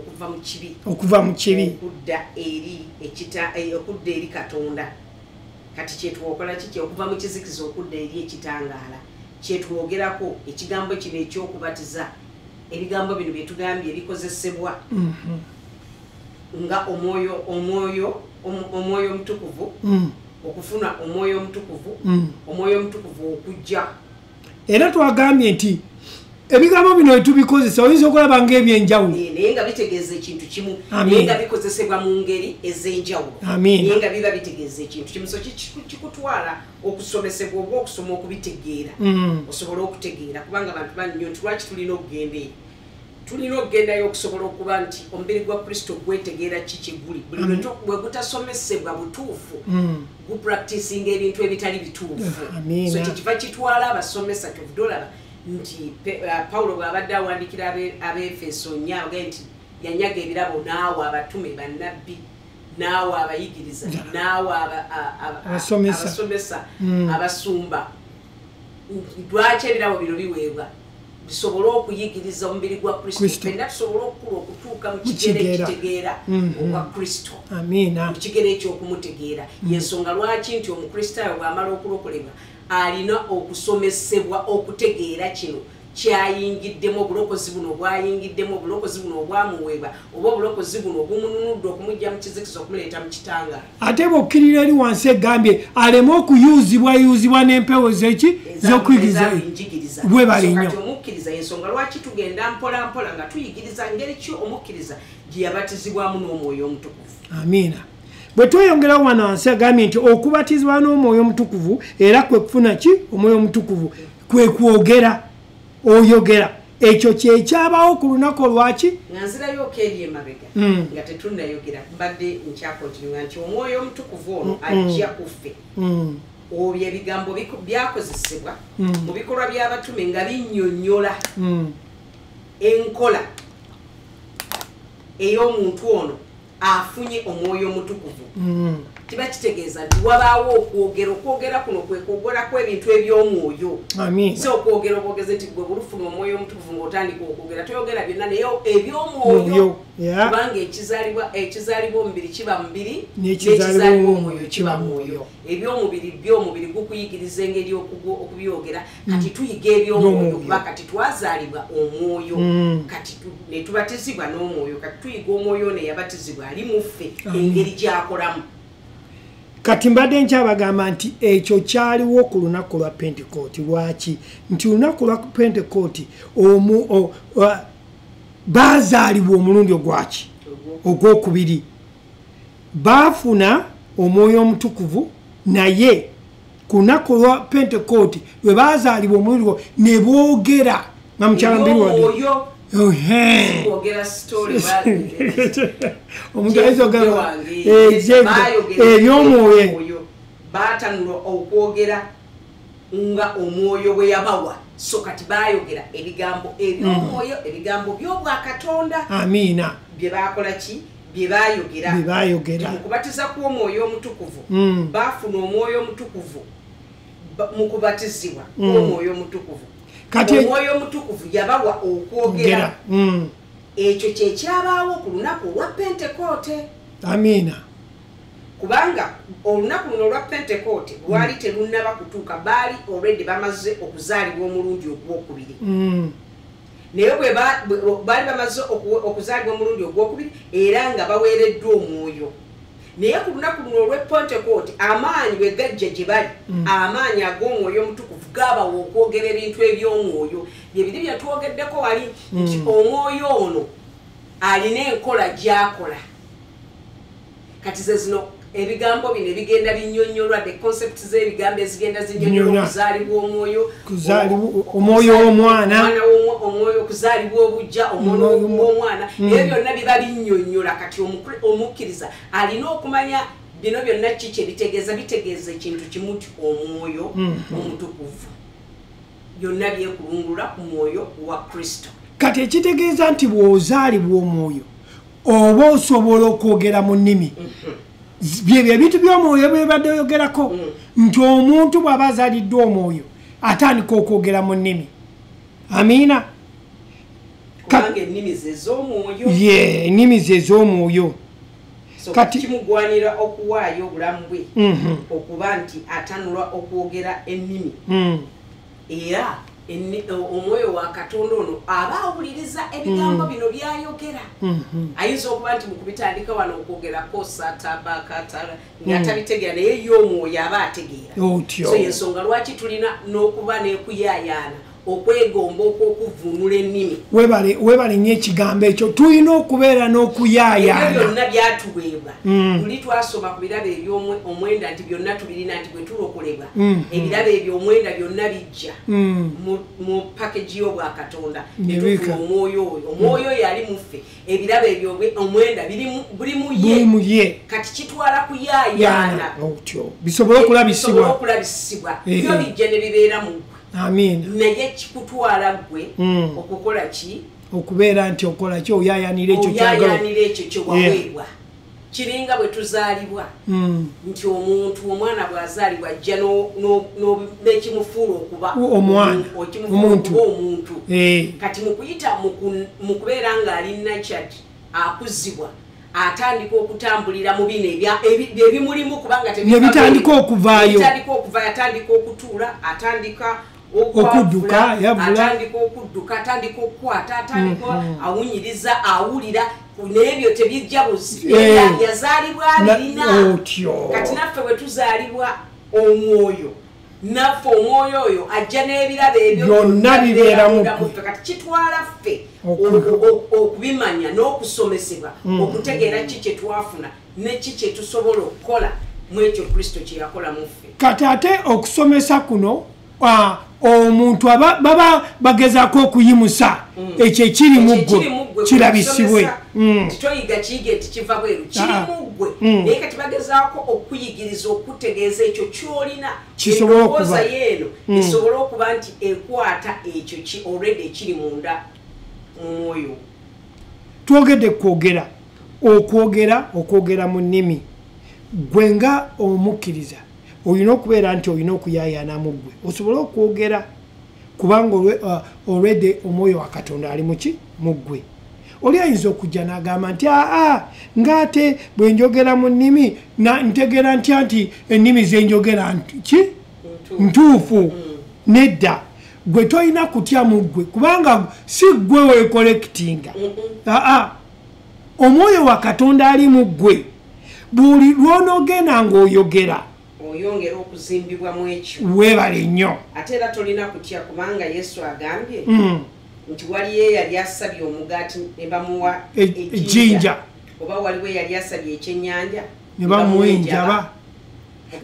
okuva mu kibi okudda eri Katonda. Kati kyetwokola kiki okuva mu kizikiza okudda eri ekitangaala, kyetwogerako ekigambo kino ekyokubatiza ebigambo bino bye tugambye bikozesebwa nga omwoyo omutukuvu okufuna omwoyo omutukuvu okujja. Era twagambye nti ebigambo bino tubikozesa oyinza okulaba ng'ebyenjawulo naye nga bitegeeza ekintu kimu, naye nga bikozesebwa mu ngeri ez'enjawulo, naye nga biba bitegeeza ekintu kimu. So kikutwala okusomesebwa oba okusoma okubitegeera osobola okutegeera, kubanga abantu bannyo nti lwaki tulina okugendayo okusobola okuba nti omubiri gwa Kristo gwetegeera kiki guli buli bwe gutasomesebwa butuufu gupracticinga ebintu ebitali bituufu. So kikiva kitwala abasomesa kyovudolaba nti Paulo bw'abadde awandikira Abefeso 4 agambye nti yanyaga ebirabo naawe abatume bannabbi naawe abayigiriza naawe abasomesa abasumba. Lwaki ebirabo bino biweebwa? Bisobola okuyigiriza omubiri gwa Kristo, fenna tusobola okukula okutuuka mu kigere kitegeera ogwa Kristo, mu kigere ekyokumutegeera. Yensonga lwaki nti omukristaayo bw'amala okulokolebwa alina okusomesebwa okutegeera kino kyayingiddemu, obulokozi buno bwayingiddemu, obulokozi buno obwamuweebwa oba obulokozi buno obumununudde okumujja mu kizikiza okumuleeta mu kitanga. Ate bw'okkirira eri wansi egambye aleme okuyuzibwa n'empewo z'okuyigiriza bwe bali nnyo. Kati omukkiriza yensonga lwaki tugenda mpola mpola nga tuyigiriza ngeri ki omukkiriza gye yabatizibwamu n'omwoyo omutukuvu. Amiina. Bwe tweyongerawo wano wansi agambye nti okubatizibwa n'omwoyo omutukuvu era kwe kufuna ki? Omwoyo omutukuvu kwe kwogera, oyogera. Ekyo kyekyabawo ku lunaku olwaki nga nzirayooko eri emabega nga tetunnayogera mbadde nkyakontinua nti omwoyo omutukuvu ono ajja kuffe. Obyo ebigambo byakozesebwa mu bikolwa by'abatume nga binnyonnyola enkola ey'omuntu ono afunye omwoyo omutukuvu. Kiba kitegeeza nti wabaawo okwogera kuno kwe kwogera kw'ebintu eby'omwoyo. Si okwogera obwogezi nti gwe bulufuna omwoyo omutukuvu ng'otandika okwogera toyogera byonna naye eby'omwoyo, kubanga ekizaalibwa omubiri kiba mubiri n'ekizaalibwa omwoyo kiba mwoyo. Ebyomubiri gukuyigiriza engeri okubyogera, kati tuyiga eby'omwoyo kuba kati twazaalibwa omwoyo, kati ne tubatizibwa n'omwoyo, kati tuyiga omwoyo ne yabatizibwa ali mu ffe engeri gy'akolamu. Kati mbadde nkyabagamba nti ekyo kyaliwo ku lunaku lwa Pentekooti. Lwaki? Nti lunaku lwa Pentekooti baazaalibwa omulundi ogwaki? Ogwokubiri. Baafuna omwoyo omutukuvu, naye ku lunaku lwa Pentekooti lwe baazaalibwa omulundi ne boogera nga mukyalambiri wadde. Omuntu ayinza okugamba ebyomwoyo baatanulwa okwogera nga omwoyo bwe yabawa. So kati baayogera ebigambo ebyomwoyo, ebigambo by'obwakatonda. Amiina. Bye baakola ki? Bye baayogera. Mu kubatiza kw'omwoyo omutukuvu baafuna omwoyo omutukuvu mu kubatizibwa kw'omwoyo omutukuvu. Kati omwoyo omutukuvu yabawa okwogera. Ekyo kyekyabaawo ku lunaku olwa Pentekoote. Amiina. Kubanga olunaku luno olwa Pentekoote lwali terunnaba kutuuka, baali already bamaze okuzaalibwa omulundi ogwokubiri. Naye baali bamaze okuzaalibwa omulundi ogwokubiri era nga baweereddwa omwoyo. Naye ku lunaku luno olwa Pentekoote amaanyi bwe gajja gye bali, amaanyi ag'omwoyo omutukuvu gabawa okwogera ebintu eby'omwoyo. Bye biri bye twogeddeko wali nti omwoyo ono alina enkola gy'akola. Kati ze zino ebigambo bino ebigenda binnyonnyolwa, the concept z'ebigambo ezigenda zinnyonnyola okuzaalibwa omwoyo, omwoyo w'omwana, omwoyo okuzaalibwa obujja, omwoyo w'omwana, ebyo byonna biba binnyonnyola. Kati omukkiriza alina okumanya bino byonna kiki ebitegeeza. Bitegeeza ekintu kimu nti omwoyo omutukuvu byonna byekulungulula ku mwoyo wa Kristo. Kati ekitegeeza nti bw'ozaalibwa omwoyo oba osobola okwogera mu nnimi. Byebyo ebintu by'omwoyo bye badde oyogerako nti omuntu bw'aba azaaliddwa omwoyo atandika okwogera mu nnimi. Amiina. Kubanga ennimi ze z'omwoyo. Ennimi ze z'omwoyo. Kati kimugwanira okuwaayo obulamu bwe okuba nti atanulwa okwogera ennimi era omwoyo wa Katonda ono aba awuliriza ebigambo bino byayogera. Ayinza okuba nti mukubitandika wano okwogerako satabakatala nga tabitegeera naye y'omwoyo aba ategeera. So yensonga lwaki tulina n'okuba n'ekuyayaana okwegomba okwokuvunula ennimi. Webale nnyo ekigambo ekyo tulina okubeera n'okuyayaana. Ebyo byonna byatuweebwa. Tuli twasoma ku birabo eby'omwenda nti byonna tubirina nti bwe tulokolebwa. Ebirabo eby'omwenda byonna bijja mu package y'obwa Katonda. Ne tufuna omwoyo oyo. Omwoyo oyo ali muffe. Ebirabo eby'omwenda buli mu ye. Kati kitwala kuyayaana. Bisobola okulabisibwa. Byo bijja ne bibeera mu Amen. Naye kikutwala gwe okukola ki? Okubeera nti okola ki oyayanira ekyo kyagala. Oyayanira ekyo kye waweebwa. Kiringa bwe tuzaalibwa. Nti omwana bw'azaalibwa ajja n'ekimufuula okuba omuntu. Kati mu kuyita mu kubeera ng'ali nurtured akuzibwa atandika okutambulira mu bino ebimulimu kubanga bitandika okuvaayo. Atandika okutuula, atandika okudduka, atandika okudduka, atandika okukwata, atandika awunyiriza, awulira, n'ebyo tebijja buzi. Yazaalibwa birina. Kati naffe bwe tuzaalibwa omwoyo, naffe omwoyo oyo ajja n'ebirabo ebyo byonna bibeera mu ffe. Kati kitwala ffe okubimanya n'okusomesebwa okutegeera ki kye twafuna ne ki kye tusobola okukola mu ekyo Kristo kye yakola mu ffe. Kati ate okusomesa kuno omuntu baba bagezaako okuyimusa ekyo ekiri mu ggwe kirabisibwe. Titoyiga kiyige nti kiva bweru kiri mu ggwe. Naye kati bagezaako okuyigiriza okutegeeza ekyo ky'olina. Endowooza yeeno esobola okuba nti ekwata ekyo already ekiri munda mu mwoyo. Twogedde okwogera mu nnimi. Gwe nga omukkiriza olina okubeera nti olina okuyayaana mu ggwe osobola okwogera kubanga already omwoyo wa Katonda ali mu ggwe. Oli ayinza okujja n'agamba nti ng'ate bwe njogera mu nnimi ntegeera ntya nti ennimi ze njogera ntuufu. Nedda, gwe tolina kutya mu ggwe kubanga si ggwe weekolekitinga. Omwoyo wa Katonda ali mu ggwe. Buli lw'onoogenda ng'oyogera oyongera okuzimbibwa mu ekyo. Weebale nnyo. Ate era tolina kutya kubanga Yesu agambye nti waliyo eyali asabye omugaati ne bamuwa ejjinja, oba waliwo eyali asabye ekyennyanja ne bamuwa enjaba.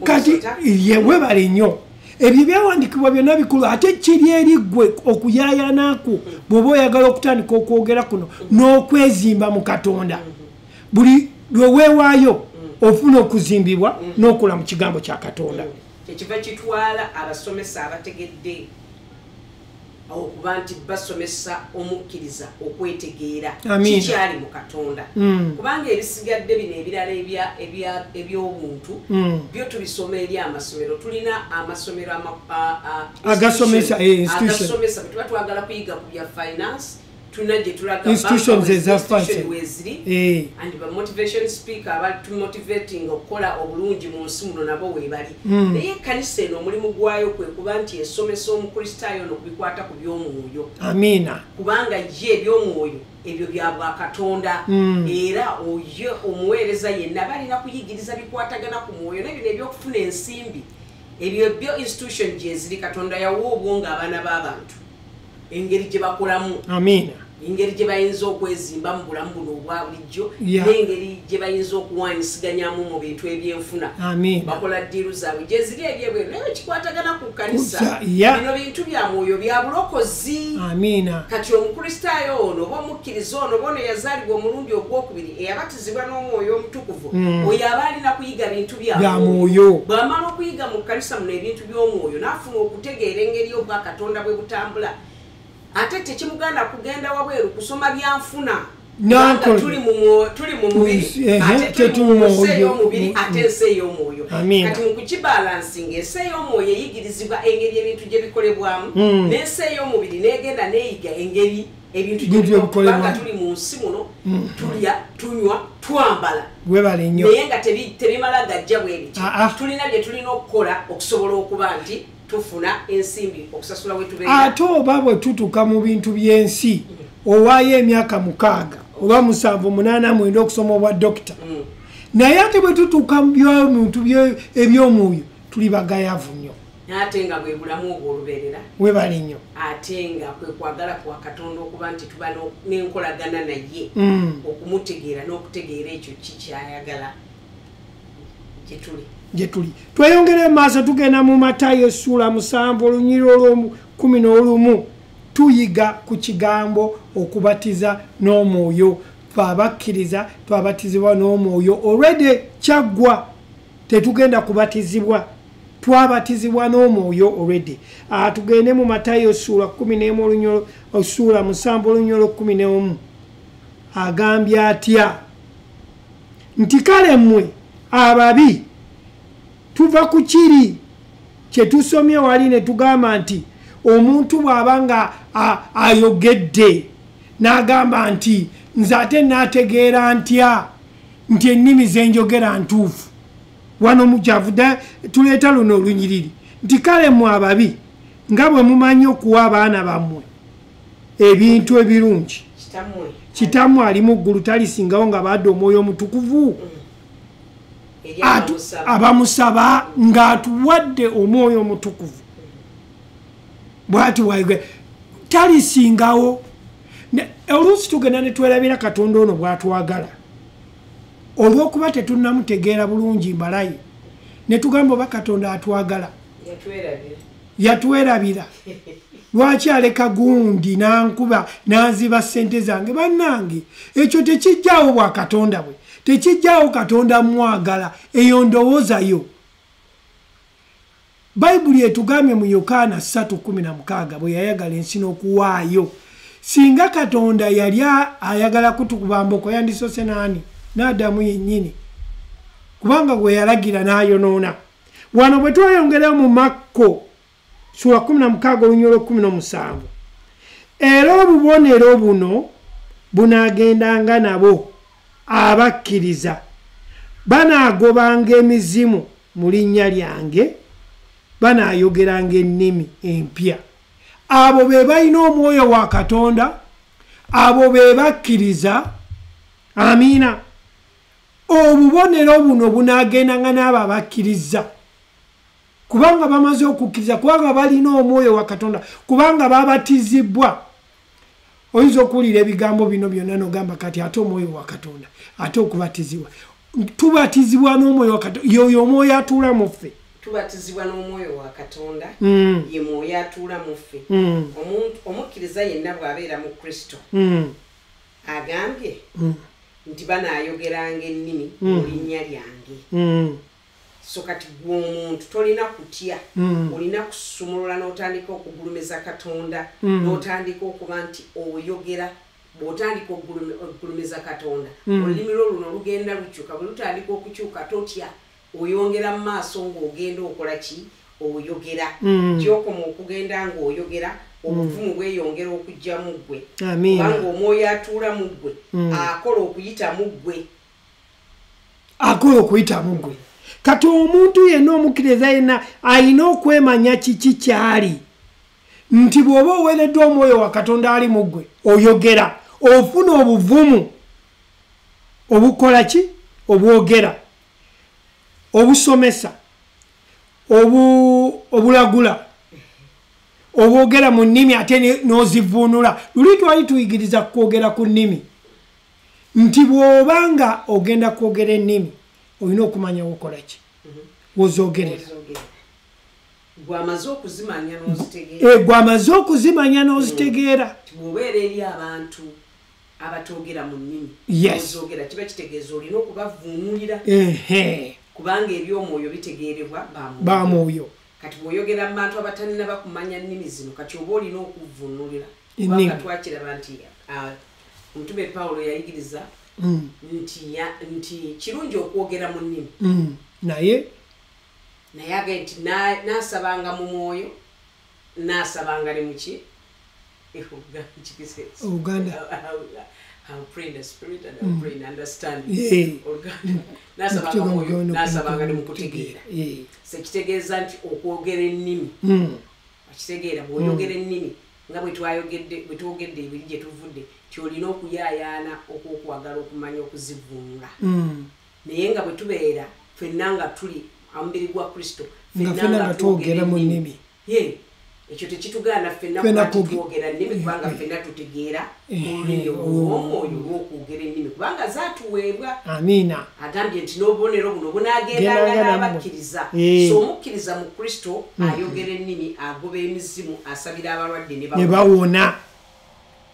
Kati weebale nnyo. Ebyo byawandiikibwa byonna bikulu ate kiri eri ggwe okuyaayanaako bw'oba oyagala okutandika okwogera kuno n'okwezimba mu Katonda. Buli lwe weewaayo ofuna okuzimbibwa n'okola mu kigambo kya Katonda. Ekiva kitwala abasomesa abategedde okuba nti basomesa omukkiriza okwetegeera kikyali mu Katonda. Kubanga ebisigadde bino ebirala eby'obuntu byo tubisoma eri amasomero. Tulina amasomero agasomesa tuba twagala kuyiga ku bya finance. Tuna gye tulaga institutions weziri and ba motivation speaker abantu motivating okukola obulungi mu nsi muno nabo weebali. Naye ekkanisa eno omulimu gwayo kwe kuba nti esomesa omukristaayo n'okubikwata ku by'omwoyo. Amiina. Kubanga ye eby'omwoyo ebyo bya bwa Katonda era oyo omuweereza yenna balina kuyigiriza bikwatagana ku mwoyo n'ebyo ebyokufuna ensimbi ebyo byo institution gye ziri Katonda yawo obwonga abaana b'abantu engeri gye bakolamu. Amiina. Engeri gye bayinza okwezimba mu bulamu buno obwa bulijjo n'engeri gye bayinza okuwanyisiganyaamu mu bintu ebyenfuna. Bakola ddiiru zaabwe gye ziri ebyebweru naye kikwatagana ku kkanisa. Bino bintu bya mwoyo bya bulokozi. Kati omukristaayo ono oba omukkiriza ono oba ono yazaalibwa omulundi ogwokubiri eyabatizibwa n'omwoyo omutukuvu oyo aba alina kuyiga bintu bya mwoyo. Bw'amala okuyiga mu kkanisa muno ebintu by'omwoyo n'afuna okutegeera engeri obwa Katonda bwe butambula. Ate tekimuganda kugenda wabweru kusoma byanfuna. Tuli mu mubiri ate tuli mu nsi ey'omubiri ate ensi ey'omwoyo. Kati mu kukibalansinga ensi ey'omwoyo eyigirizibwa engeri ebintu gye bikolebwamu n'ensi ey'omubiri n'egenda n'eyiga engeri ebintu gye bikolebwamu. Tuli mu nsi muno tulya tunywa twambala naye nga tebimala gajja bwe biti. Tulina bye tulina okukola okusobola okuba nti tufuna ensimbi okusasula wetubeera ate oba bwe tutuuka mu bintu by'ensi owaayo emyaka 6 oba 7 8 9 okusoma obwa dokita naye ate bwe tutuuka mu bintu eby'omwoyo tuli bagayavu nnyo ate nga bwe bulamu obwo olubeerera webali nnyo ate nga kwe kwagala kwa Katonda okuba nti tuba n'enkolagana naye okumutegeera n'okutegeera ekyo kikyayagala gye tuli tweyongere mu maaso tugenda mu Matayo essula 7 olunyiriro 11 tuyiga ku kigambo okubatiza n'omwoyo twabakkiriza twabatizibwa n'omwoyo already kyaggwa tetugenda kubatizibwa twabatizibwa n'omwoyo already tugende mu Matayo essula 11 olunyiriro essula 7 olunyiriro 11 agambye atya nti kale mmwe ababi tuva ku kiri kye tusomye wali ne tugamba nti omuntu bw'aba nga ayogedde n'agamba nti nze ate naategeera ntya nti ennimi ze njogera ntuufu wano mukyavude tuleeta luno olunyiriri nti kale mmwe ababi nga bwe mumanyi okuwa abaana bammwe ebintu ebirungi kitammwe ali mu ggulu talisingawo nga badde omwoyo omutukuvu abamusaba ng'atuwadde omwoyo omutukuvu bwati waigwe talisingawo oluusi tugenda ne twerabira Katonda ono bw'atwagala olw'okuba tetunnamutegeera bulungi mbalayi ne tugamba oba Katonda atwagala yatwerabira lwaki aleka gundi nankuba nanziba ssente zange bannange ekyo tekijjaawo bwa Katonda bwe tekijjaawo Katonda mwagala eyo ndowoozayo Bayibuli etugambye mu Yokaana 3:16 bwe yayagala ensi n'okuwaayo singa Katonda yali ayagala kutukuba mboko yandisose nani n'Adamu yennyini kubanga gwe yalagira n'ayonoona wano bwe twayongera mu Makko sura 16 olunyiriro 17 era obubonero buno bunaagendanga nabo abakkiriza banaagobanga emizimu mu linnya lyange banaayogeranga ennimi empya abo be balina omwoyo wa Katonda abo be bakkiriza amiina obubonero buno bunaagendanga n'abo abakkiriza kubanga bamaze okukkiriza kubanga balina omwoyo wa Katonda kubanga babatizibwa oyinza okuwulira ebigambo bino byonna n'ogamba kati ate omwoyo wa Katonda ate okubatizibwa tubatizibwa n'omwoyo wa Katonda yoyo omwoyo atuula mu ffe tubatizibwa n'omwoyo wa Katonda ye mwoyo atuula mu ffe omukkiriza yenna bw'abeera mu Kristo agambye nti banaayogeranga ennimi mu linnya lyange so kati gwe omuntu tolina kutya olina kusumulula n'otandika okugulumiza Katonda n'otandika okuba nti oyogera bw'otandika okugulumiza Katonda olulimi lwo luno lugenda lukyuka bwe lutandika okukyuka totya oyongera mu maaso ng'ogenda okola ki oyogera gyokoma okugenda ng'oyogera obuvumu bweyongera okujja mu ggwe kubanga omwoyo atuula mu ggwe akola okuyita mu ggwe kati omuntu yenna omukkiriza yenna alina okwemanya kiki kyali nti bw'oba oweereddwa omwoyo wa Katonda ali mu ggwe oyogera ofuna obuvumu obukola ki obwogera obusomesa obulagula obwogera mu nnimi ate n'ozivuunula luli twali tuyigiriza kwogera ku nnimi nti bw'obanga ogenda kwogera ennimi olina okumanya wokola ki wozoogerera gwamaze okuzimanya n'ozitegeera bw'obeera eri abantu abatogera mu nnimi ozogera kiba kitegeeza olina okubavuunulira kubanga ebyomwoyo bitegeerebwa bamwoyo kati bw'oyogera mu bantu abatalina bakumanya nnimi zino kati oba olina okuvuunulira kubanga twakiraba nti omutume Pawulo yayigiriza nti kirungi okwogera mu nnimi naye agambye nti naasabanga mu mwoyo naasabanga ne muki I'll pray in the spirit and I'll pray in understanding. n'asabanga ne mu kutegeera sekitegeeza nti okwogera ennimi akitegeera bw'oyogera ennimi nga bwe twogedde ebiri gye tuvudde tyolina okuyaayaana okw'okwagala okumanya okuzivvuunula naye nga bwe tubeera ffenna nga tuli omubiri gwa kristo ffenna nga twogera mu nnimi ekyo tekitugaana ffenna twogera nnimi kubanga ffenna tutegeera olulimi olw'omwoyo olw'okwogera ennimi kubanga zaatuweebwa amiina agambye nti n'obubonero buno bunaagendanga n'abakkiriza so omukkiriza mu kristo ayogera ennimi agoba emizimu asabira abalwadde ne bawona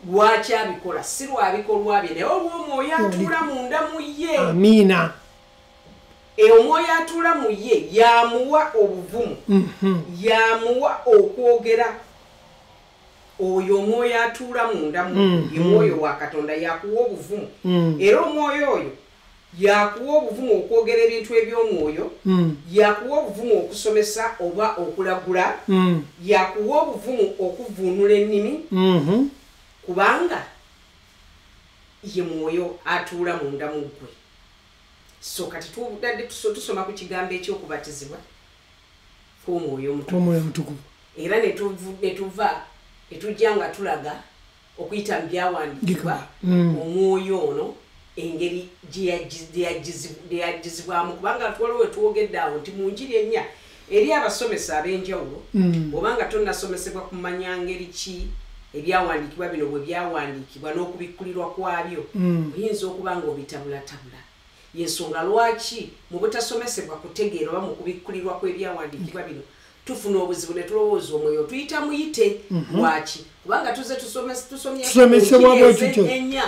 lwaki abikola si lwabikolwa bye naye olw'omwoyo atuula munda mu ye amiina omwoyo atuula mu ye yamuwa obuvumu yamuwa okwogera oyo omwoyo atuula munda mu ye mwoyo wa katonda yakuwa obuvumu era omwoyo oyo yakuwa obuvumu okwogera ebintu eby'omwoyo yakuwa obuvumu okusomesa oba okulagula yakuwa obuvumu okuvvuunula ennimi kubanga ye mwoyo atuula munda mu ggwe so kati tubadde tusoma ku kigambo ekyokubatizibwa kw'omwoyo omutukuvu era netujja nga tulaga okuyita mu byawandiikibwa omwoyo ono engeri gyeyagizibwamu kubanga twaliwo wetwogedde awo nti mu njiri ennya eri abasomesa ab'enjawulo obanga tonnasomesebwa kumanya ngeri ki ebyawandiikibwa bino bwe byawandiikibwa n'okubikkulirwa kwabyo oyinza okuba nga obitabulatabula yensonga lwaki mu butasomesebwa kutegeera oba mu kubikkulirwa kw'ebyawandiikibwa bino tufuna obuzibu ne tulowooza omwoyo tuyita muyite lwaki kubanga tuze tusomyesebwa enya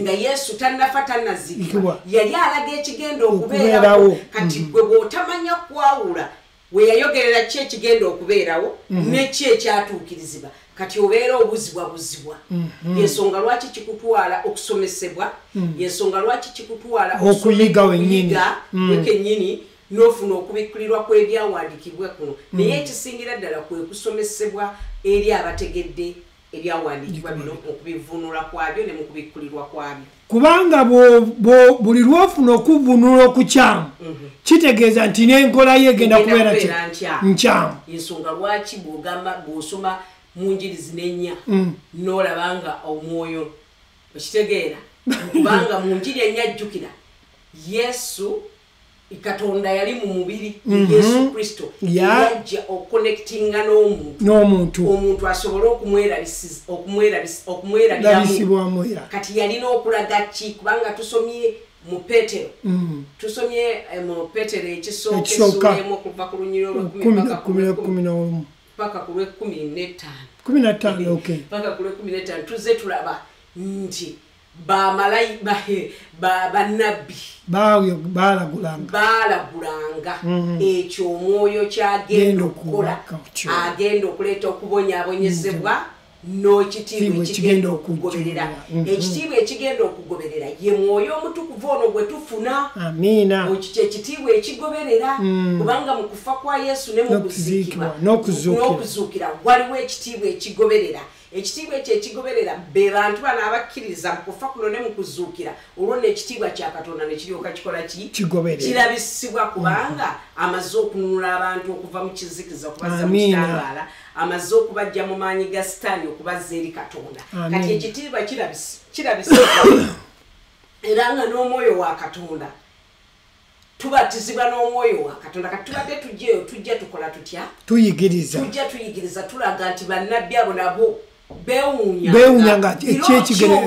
nga yesu tannafa tannaziikibwa yali alaga ekigenda okubeerawo kati gwe bw'otamanya kwawula we yayogerera ki ekigenda okubeerawo neki ekyatuukirizibwa kati obeera obuzibwabuzibwa yensonga lwaki kikutwala okusomesebwa yensonga lwaki kikutwala okuyiga wekennyini n'ofuna okubikkulirwa kw'ebyawandiikibwa kuno naye ekisingira ddala kwe kusomesebwa eri abategedde ebyawandiikibwa bino okubivvuunula kwabyo ne mu kubikkulirwa kwabyo kubanga buli lwofuna okuvvuunula okukyamu kitegeeza nti n'enkola ye egenda kubeera nkyamu ensonga lwaki bw'osoma mu njiri zinennya n'olabanga omwoyo okitegeera kubanga mu njiri ennya jjukira yesu katonda yali mu mubiri yesu kristo yajja okuconnectinga n'omuntu asobole okumwerabisibwamu kati yalina okulaga ki kubanga tusomye mu petero mu petero ekisooka okuva ku lunyiriro lw'ekumi paka ku lw'ekumi n'ettaano tuze tulaba nti bannabbi baalagulanga ekyo omwoyo kyagenda okukola agenda okuleeta okubonyaabonyezebwa n'ekitiibwa ekigenda okugoberera ekitiibwa ekigenda okugoberera ye mwoyo omutukuvu ono gwe tufuna ekyo ekitiibwa ekigoberera kubanga mu kufa kwa yesu ne mu kuziikibwa n'okuzuukira waliwo ekitiibwa ekigoberera ekitiibwa ekyo ekigoberera be bantu bano abakkiriza mu kufa kuno ne mu kuzuukira olwo n'ekitiibwa kya katonda ne kiryoka kikola ki kirabisibwa kubanga amaze okununula abantu okuva mu kizikiza okubaza mu kitangaala amaze okubajja mu maanyi ga sitaani okubazza eri katonda kati ekitiibwa kirabisibwa era nga n'omwoyo wa katonda tubatizibwa n'omwoyo wa katonda kati tubadde tujjeyo tujja tukola tutya tujja tuyigiriza tulaga nti bannabbi abo nabo beewuunyanga ekyekigero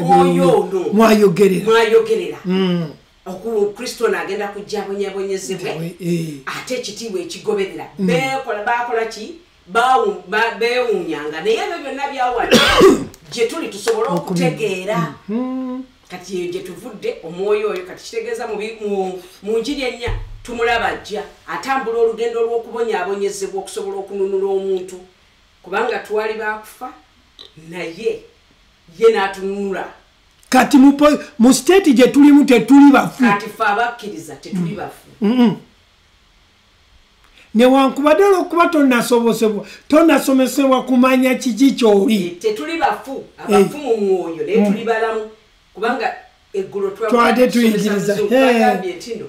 mwayogerera kristo n'agenda kujja abonyabonyezebwe ate ekitiibwa ekigoberera bakola ki beewuunyanga naye ebyo byonna byawali gye tuli tusobole okutegeera kati gye tuvudde omwoyo oyo kati kitegeeza mu njiri ennya tumulaba ajja atambula olugendo lw'okubonyaabonyezebwa okusobola okununula omuntu kubanga twali bakufa naye ye n'atununula kati mu siteeti gye tulimu tetuli bafu kati fe abakkiriza tetuli bafu newankubadde olw'okuba tonnasomesebwa kumanya kiki ky'oli tetuli bafu abafu mu mwoyo naye tuli balamu kubanga eggulo twagambye tino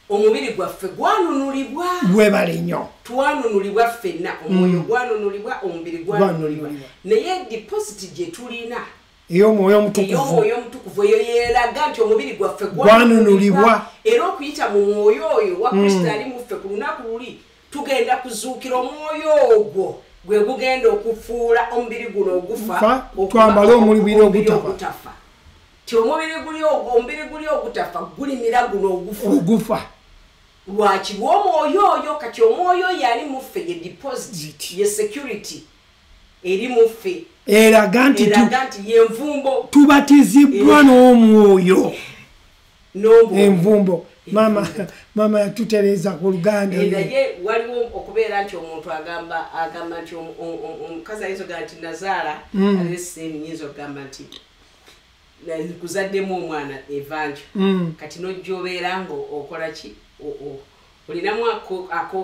omubiri gwaffe gwanunulibwa webale nnyo twanunulibwa ffenna omwoyo gwanunulibwa omubiri gwanunulibwa naye deposit gye tulina ey'omwoyo omutukuvu eyo yeeraga nti omubiri gwaffe gwanunulibwa era okuyita mu mwoyo oyo wa kristo ali muffe ku lunaku luli tugenda kuzuukira omwoyo ogwo gwe gugenda okufuula omubiri guno ogufa twambale omubiri ogutafa ti omubiri guli ogutafa gulimira guno ogufa lwaki lw'omwoyo oyo kati omwoyo oyo ali muffe ye deposit ye security eri muffe eraga nti yenvumbo tubatizibwa n'omwoyo envumbo mama yatutereza ku Luganda naye waliwo okubeera nti omuntu agamba nti omukazi ayinza okugamba nti nazaala aleseni nyinza okugamba nti kuzaddemu omwana evanjo kati nojja obeera nga okola ki olinamu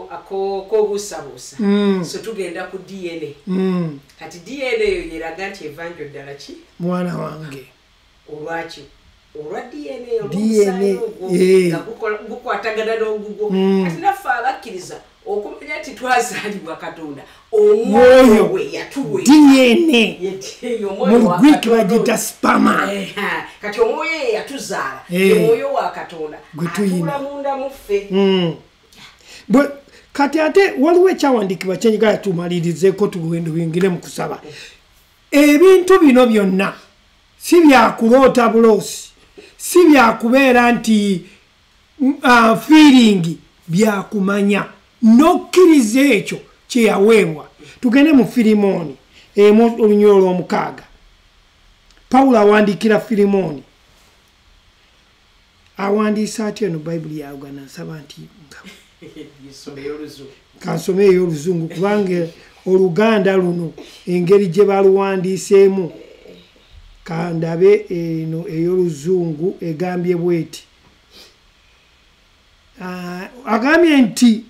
akobuusabuusa so tugenda ku DNA kati DNA eyo yeraga nti evanjo ddala ki mwana wange olwaki olwa DNA gukwatagana n'ogugwo kati naffe abakkiriza okumanya nti twazaalibwa Katonda omwoyo we yatuwe DNA mu Greek bagita sperma kati omwoyo ye yatuzaala omwoyo wa Katonda atula munda muffe kati ate waliwo ekyawandikibwa kyenjagala tumalirizeeko tugende bingire mu kusaba ebintu bino byonna si byakuloota buloosi si byakubeera nti feeling byakumanya nokkiriza ekyo kyeyaweebwa tugende mu Filimoni olunyolo olw'omukaaga Pawulo awandiikira Filimoni awandiisa atyo eno bayibuli ya Uganda nsaba nti kansome ey'oluzungu kubanga Oluganda luno engeri gye baluwandiiseemu kandabe eno ey'oluzungu egambye bweti agambye nti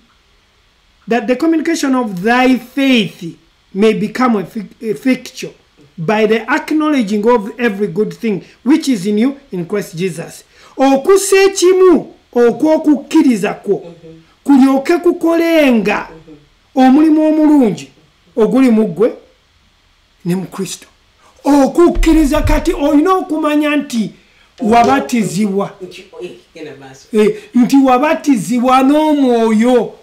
that the communication of thy faith may become effectual by the acknowledging of every good thing which is in you in Christ Jesus okussa ekimu okw'okukkiriza kwo kulyoke kukolenga omulimu omulungi oguli mu ggwe ne mu Kristo okukkiriza kati olina okumanya nti wabatizibwa nti wabatizibwa n'omwoyo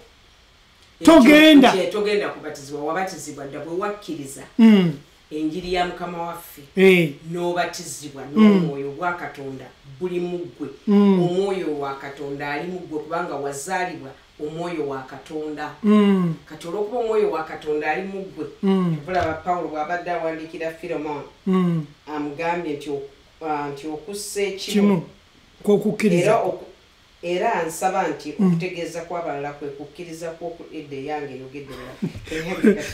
togenda kubatizibwa wabatizibwa dda bwe wakkiriza enjiri ya Mukama waffe n'obatizibwa n'omwoyo gwa Katonda buli mu ggwe omwoyo wa Katonda ali mu ggwe kubanga wazaalibwa omwoyo wa Katonda kati olw'okuba omwoyo wa Katonda ali mu ggwe tulaba Pawulo bw'abadde awandiikira Filemoni amugambye nti okussa ekimu kw'okukkiriza era nsaba nti okutegeeza kw'abalala kwe kukkiriza kw'edda eyange eyogedde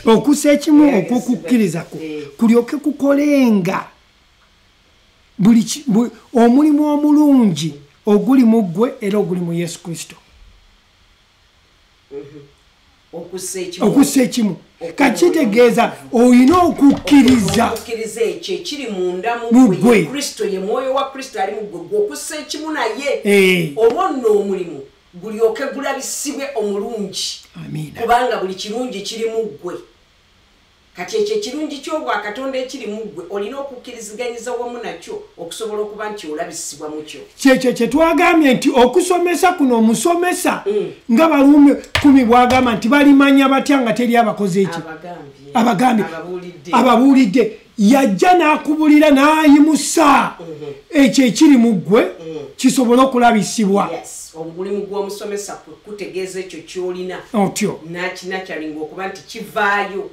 okussa ekimu okw'okukkiriza kwo kulyoke kukolenga omulimu omulungi oguli mu ggwe era oguli mu Yesu Kristo okussa ekimu kakitegeeza olina okukkiriza ekyo ekiri munda mu ggwe Kristo ye mwoyo wa Kristo ali mu ggwe okussa ekimu naye olwo nno omulimu gulyoke gulabisibwe omulungi kubanga buli kirungi kiri mu ggwe kati ekyo ekirungi ky'obwa Katonda ekiri mu ggwe olina okukkiriziganyiza wamu nakyo okusobola okuba nti olabisibwa mu kyo kyekyo kye twagambye nti okusomesa kuno omusomesa nga Baluumi 10 bwagamba nti balimanya batya nga teri abakozi eki abagambye ababuulidde yajja n'akubulira n'ayimusa ekyo ekiri mu ggwe kisobole okulabisibwa omulimu gw'omusomesa kutegeeza ekyo ky'olina otyo nakinacalinga okuba nti kivaayo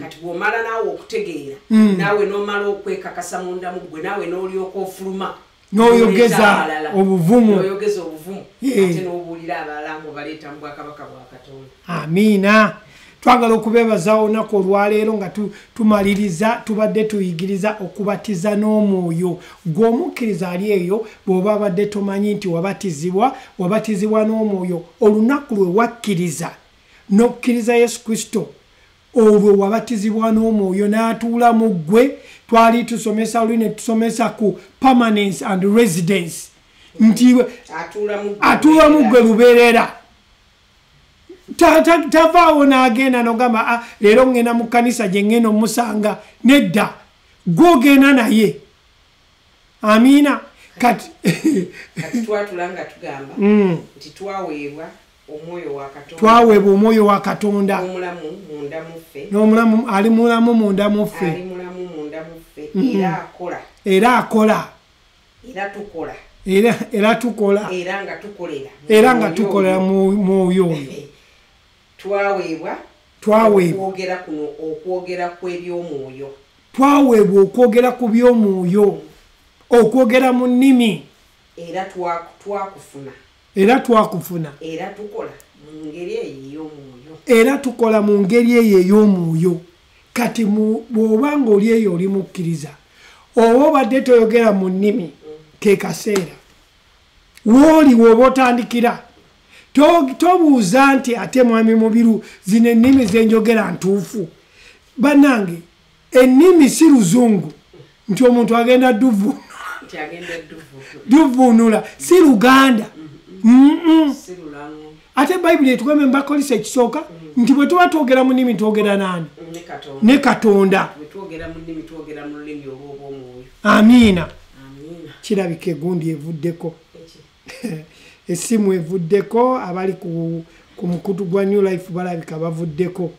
kati bw'omala naawe okutegeera naawe n'omala okwekakasa munda mu ggwe naawe n'olyoka ofuluma n'oyogeza obuvumu ate n'obuulira abalala ng'obaleeta mu bwakabaka bwa Katonda amiina twagala okubeebaza olunaku olwaleero nga tumaliriza tubadde tuyigiriza okubatiza n'omwoyo gw'omukkiriza ali eyo bw'oba abadde tomanyi nti wabatizibwa n'omwoyo olunaku lwe wakkiriza n'okkiriza Yesu Kristo olwo wabatizibwa n'omwoyo n'atuula mu ggwe twali tusomesa olwi ne tusomesa ku permanence and residence nti atuula mu gwe lubeerera tavaawo n'agenda n'ogamba leero ngenda mu kkanisa gye ngenda omusanga nedda gwogenda naye amiina kati twatula nga tugamba nti twaweebwa omwoyo wa katonda n'omulamu ali mulamu munda mu ffe era akola era tukola era nga tukolera mwoyo oyo twaweebwa okwogera ku by'omwoyo okwogera mu nnimi era twakufuna era tukola mu ngeri eyo ey'omwoyo kati bw'oba nga oli eyo oli mukkiriza oba obadde toyogera mu nnimi ke kaseera wooli w'oba otandikira tobuuza nti ate mwami mubiru zino ennimi zenjogera ntuufu bannange ennimi si luzungu nti omuntu agenda duvuunula si luganda ate bayibuli etugamba mbakolisa ekisooka nti bwe tuba twogera mu nnimi twogera nani ne katonda amiina kirabika egundi evuddeko essimu evuddeko abali ku mukutu gwa New Life balabika bavuddeko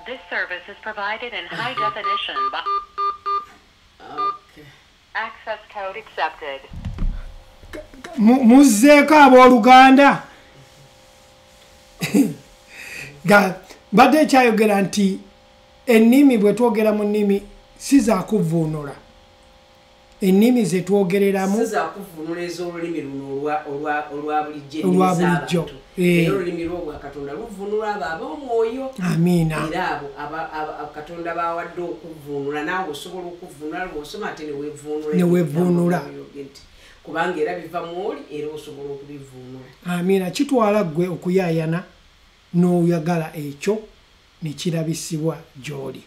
This service is provided in high definition by access code accepted. Muzzeeko abooluganda badde ekyayogera nti ennimi bwe twogera mu nnimi si za kuvuunula ennimi ze twogereramu sizakuvunula ez'olulimi luno olwa bulijjo olulimi lw'obwakatonda luvunula abo ab'omwoyo amiina era abo katonda bawadde okuvunula naawe osobola okuvunula lw'osoma ate newevuunula kubanga era biva mwoli era osobola okubivuunula amiina kitwala ggwe okuyaayana n'oyagala ekyo nekirabisibwa gy'oli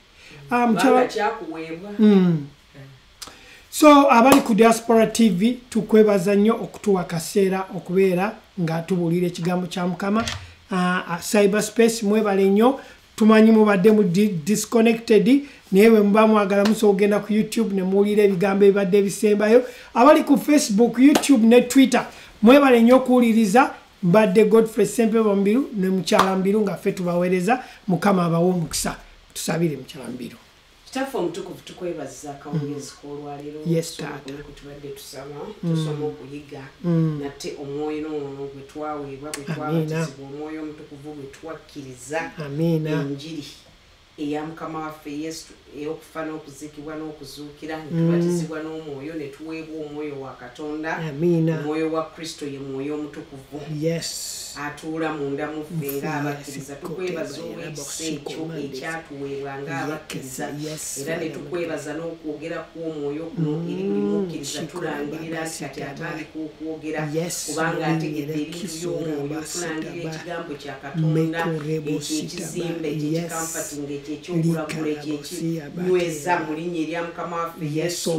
kyakuweebwa so abali ku Diaspora TV tukwebaza nnyo okutuwa kaseera okubeera nga tubuulira ekigambo kya Mukama cyberspace mwebale nnyo tumanyi mubadde mu disconnected naye bwe muba mwagala musobola ogenda ku YouTube ne muwulira ebigambo ebibadde ebisembayo abali ku Facebook YouTube ne Twitter mwebale nnyo okuwuliriza mbadde Godfrey Sempebwa Mbiru ne mukyala Mbiru nga ffe tubaweereza Mukama abawe omukisa tusabire mukyala Mbiru Kitaffe omutukuvu tukwebaza akawungezi k'olwaleero tubadde tusoma okuyiga nate omwoyo n'omwoyo gwe twaweebwa bwe twabatizibwa omwoyo omutukuvu bwe twakkiriza enjiri eya Mukama waffe Yesu ey'okufa n'okuzikibwa n'okuzuukira ne tubatizibwa n'omwoyo ne tuweebwa omwoyo wa Katonda omwoyo wa Kristo ye mwoyo omutukuvu atuula munda mu ffe ng'abakkiriza tukwebaza olw'ekisa ekyo ekyatuweebwa ng'abakkiriza era ne tukwebaza n'okwogera kw'omwoyo kuno eri buli mukkiriza tulangirira nti kati atandika okwogera kubanga ategedde ebintu by'omwoyo tulangirira ekigambo kya Katonda ekyekizimba ekyekikamfatinga ekyeky'okulagula ekyekinyweza mu linnya erya Mukama waffe Yesu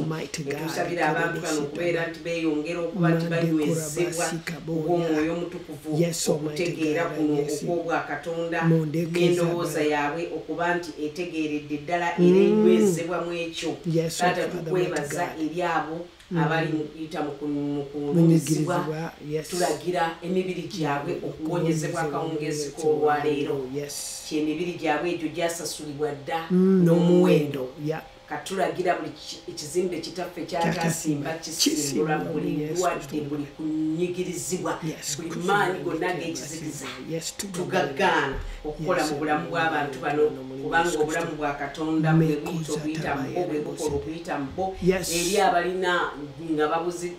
tusabira abantu bano okubeera nti beeyongera okuba nti banywezebwa obw'omwoyo omutukuvu okutegeera kuno okw'obwa Katonda n'endowooza yaabwe okuba nti etegeeredde ddala era enywezebwa mu ekyo taata tukwebaza eri abo abali mu kuyita mu kulumizibwa tulagira emibiri gyabwe okuwonyezebwa akawungezi k'olwaleero kyemibiri gyabwe egyo gyasasulibwa dda n'omuwendo katulagira buli ekizimbe kitaffe kyatasimba kisimbula buli ndwadde buli kunyigirizibwa buli maanyi gonna ag'ekizikiza tugaggaana okukola mu bulamu bw'abantu bano kubanga obulamu bwa Katonda bwe buyita okuyita mbo bwe bukola okuyita mbo eri abalina nga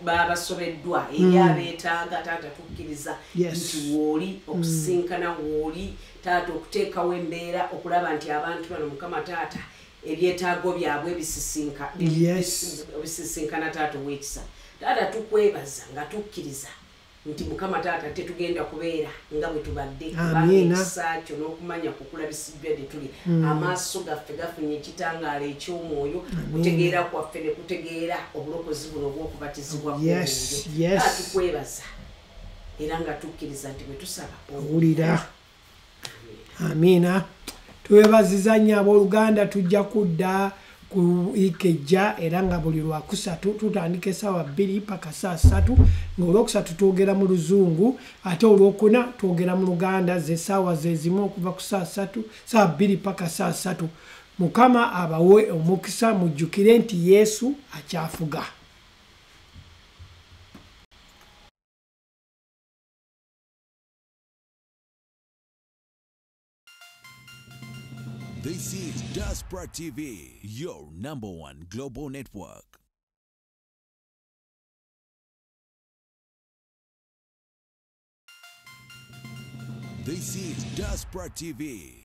babasobeddwa eri abeetaaga taata tukkiriza nti wooli okusinkana wooli taata okuteekawo embeera okulaba nti abantu bano Mukama taata ebyetaago byabwe bisisinkana taata ow'ekisa taata tukwebaza nga tukkiriza nti Mukama Taata tetugenda kubeera nga bwe tubadde Amina. ekisa kyo n'okumanya kukulabisiddwa gye tuli amaaso gaffe gafunye ekitangaala eky'omwoyo kutegeera kwaffe ne kutegeera obulokozi buno obw'okubatizibwa Yes, kw'omwoyo yes. tukwebaza era nga tukkiriza nti bwe tusaba owulira. Amina. Twebaziza nnyo abooluganda, tujja kudda ku ikejja era nga buli lwakusatu tutandika essaawa 2 paka 3 ng'olwokusatu twogera mu Luzungu ate olwokuna twogera mu Luganda z'essaawa zezimu okuva ku 3 saa 2 paka 3. Mukama abawe omukisa, mujjukire nti Yesu akyafuga. This is Diaspora TV, your #1 global network. This is Diaspora TV.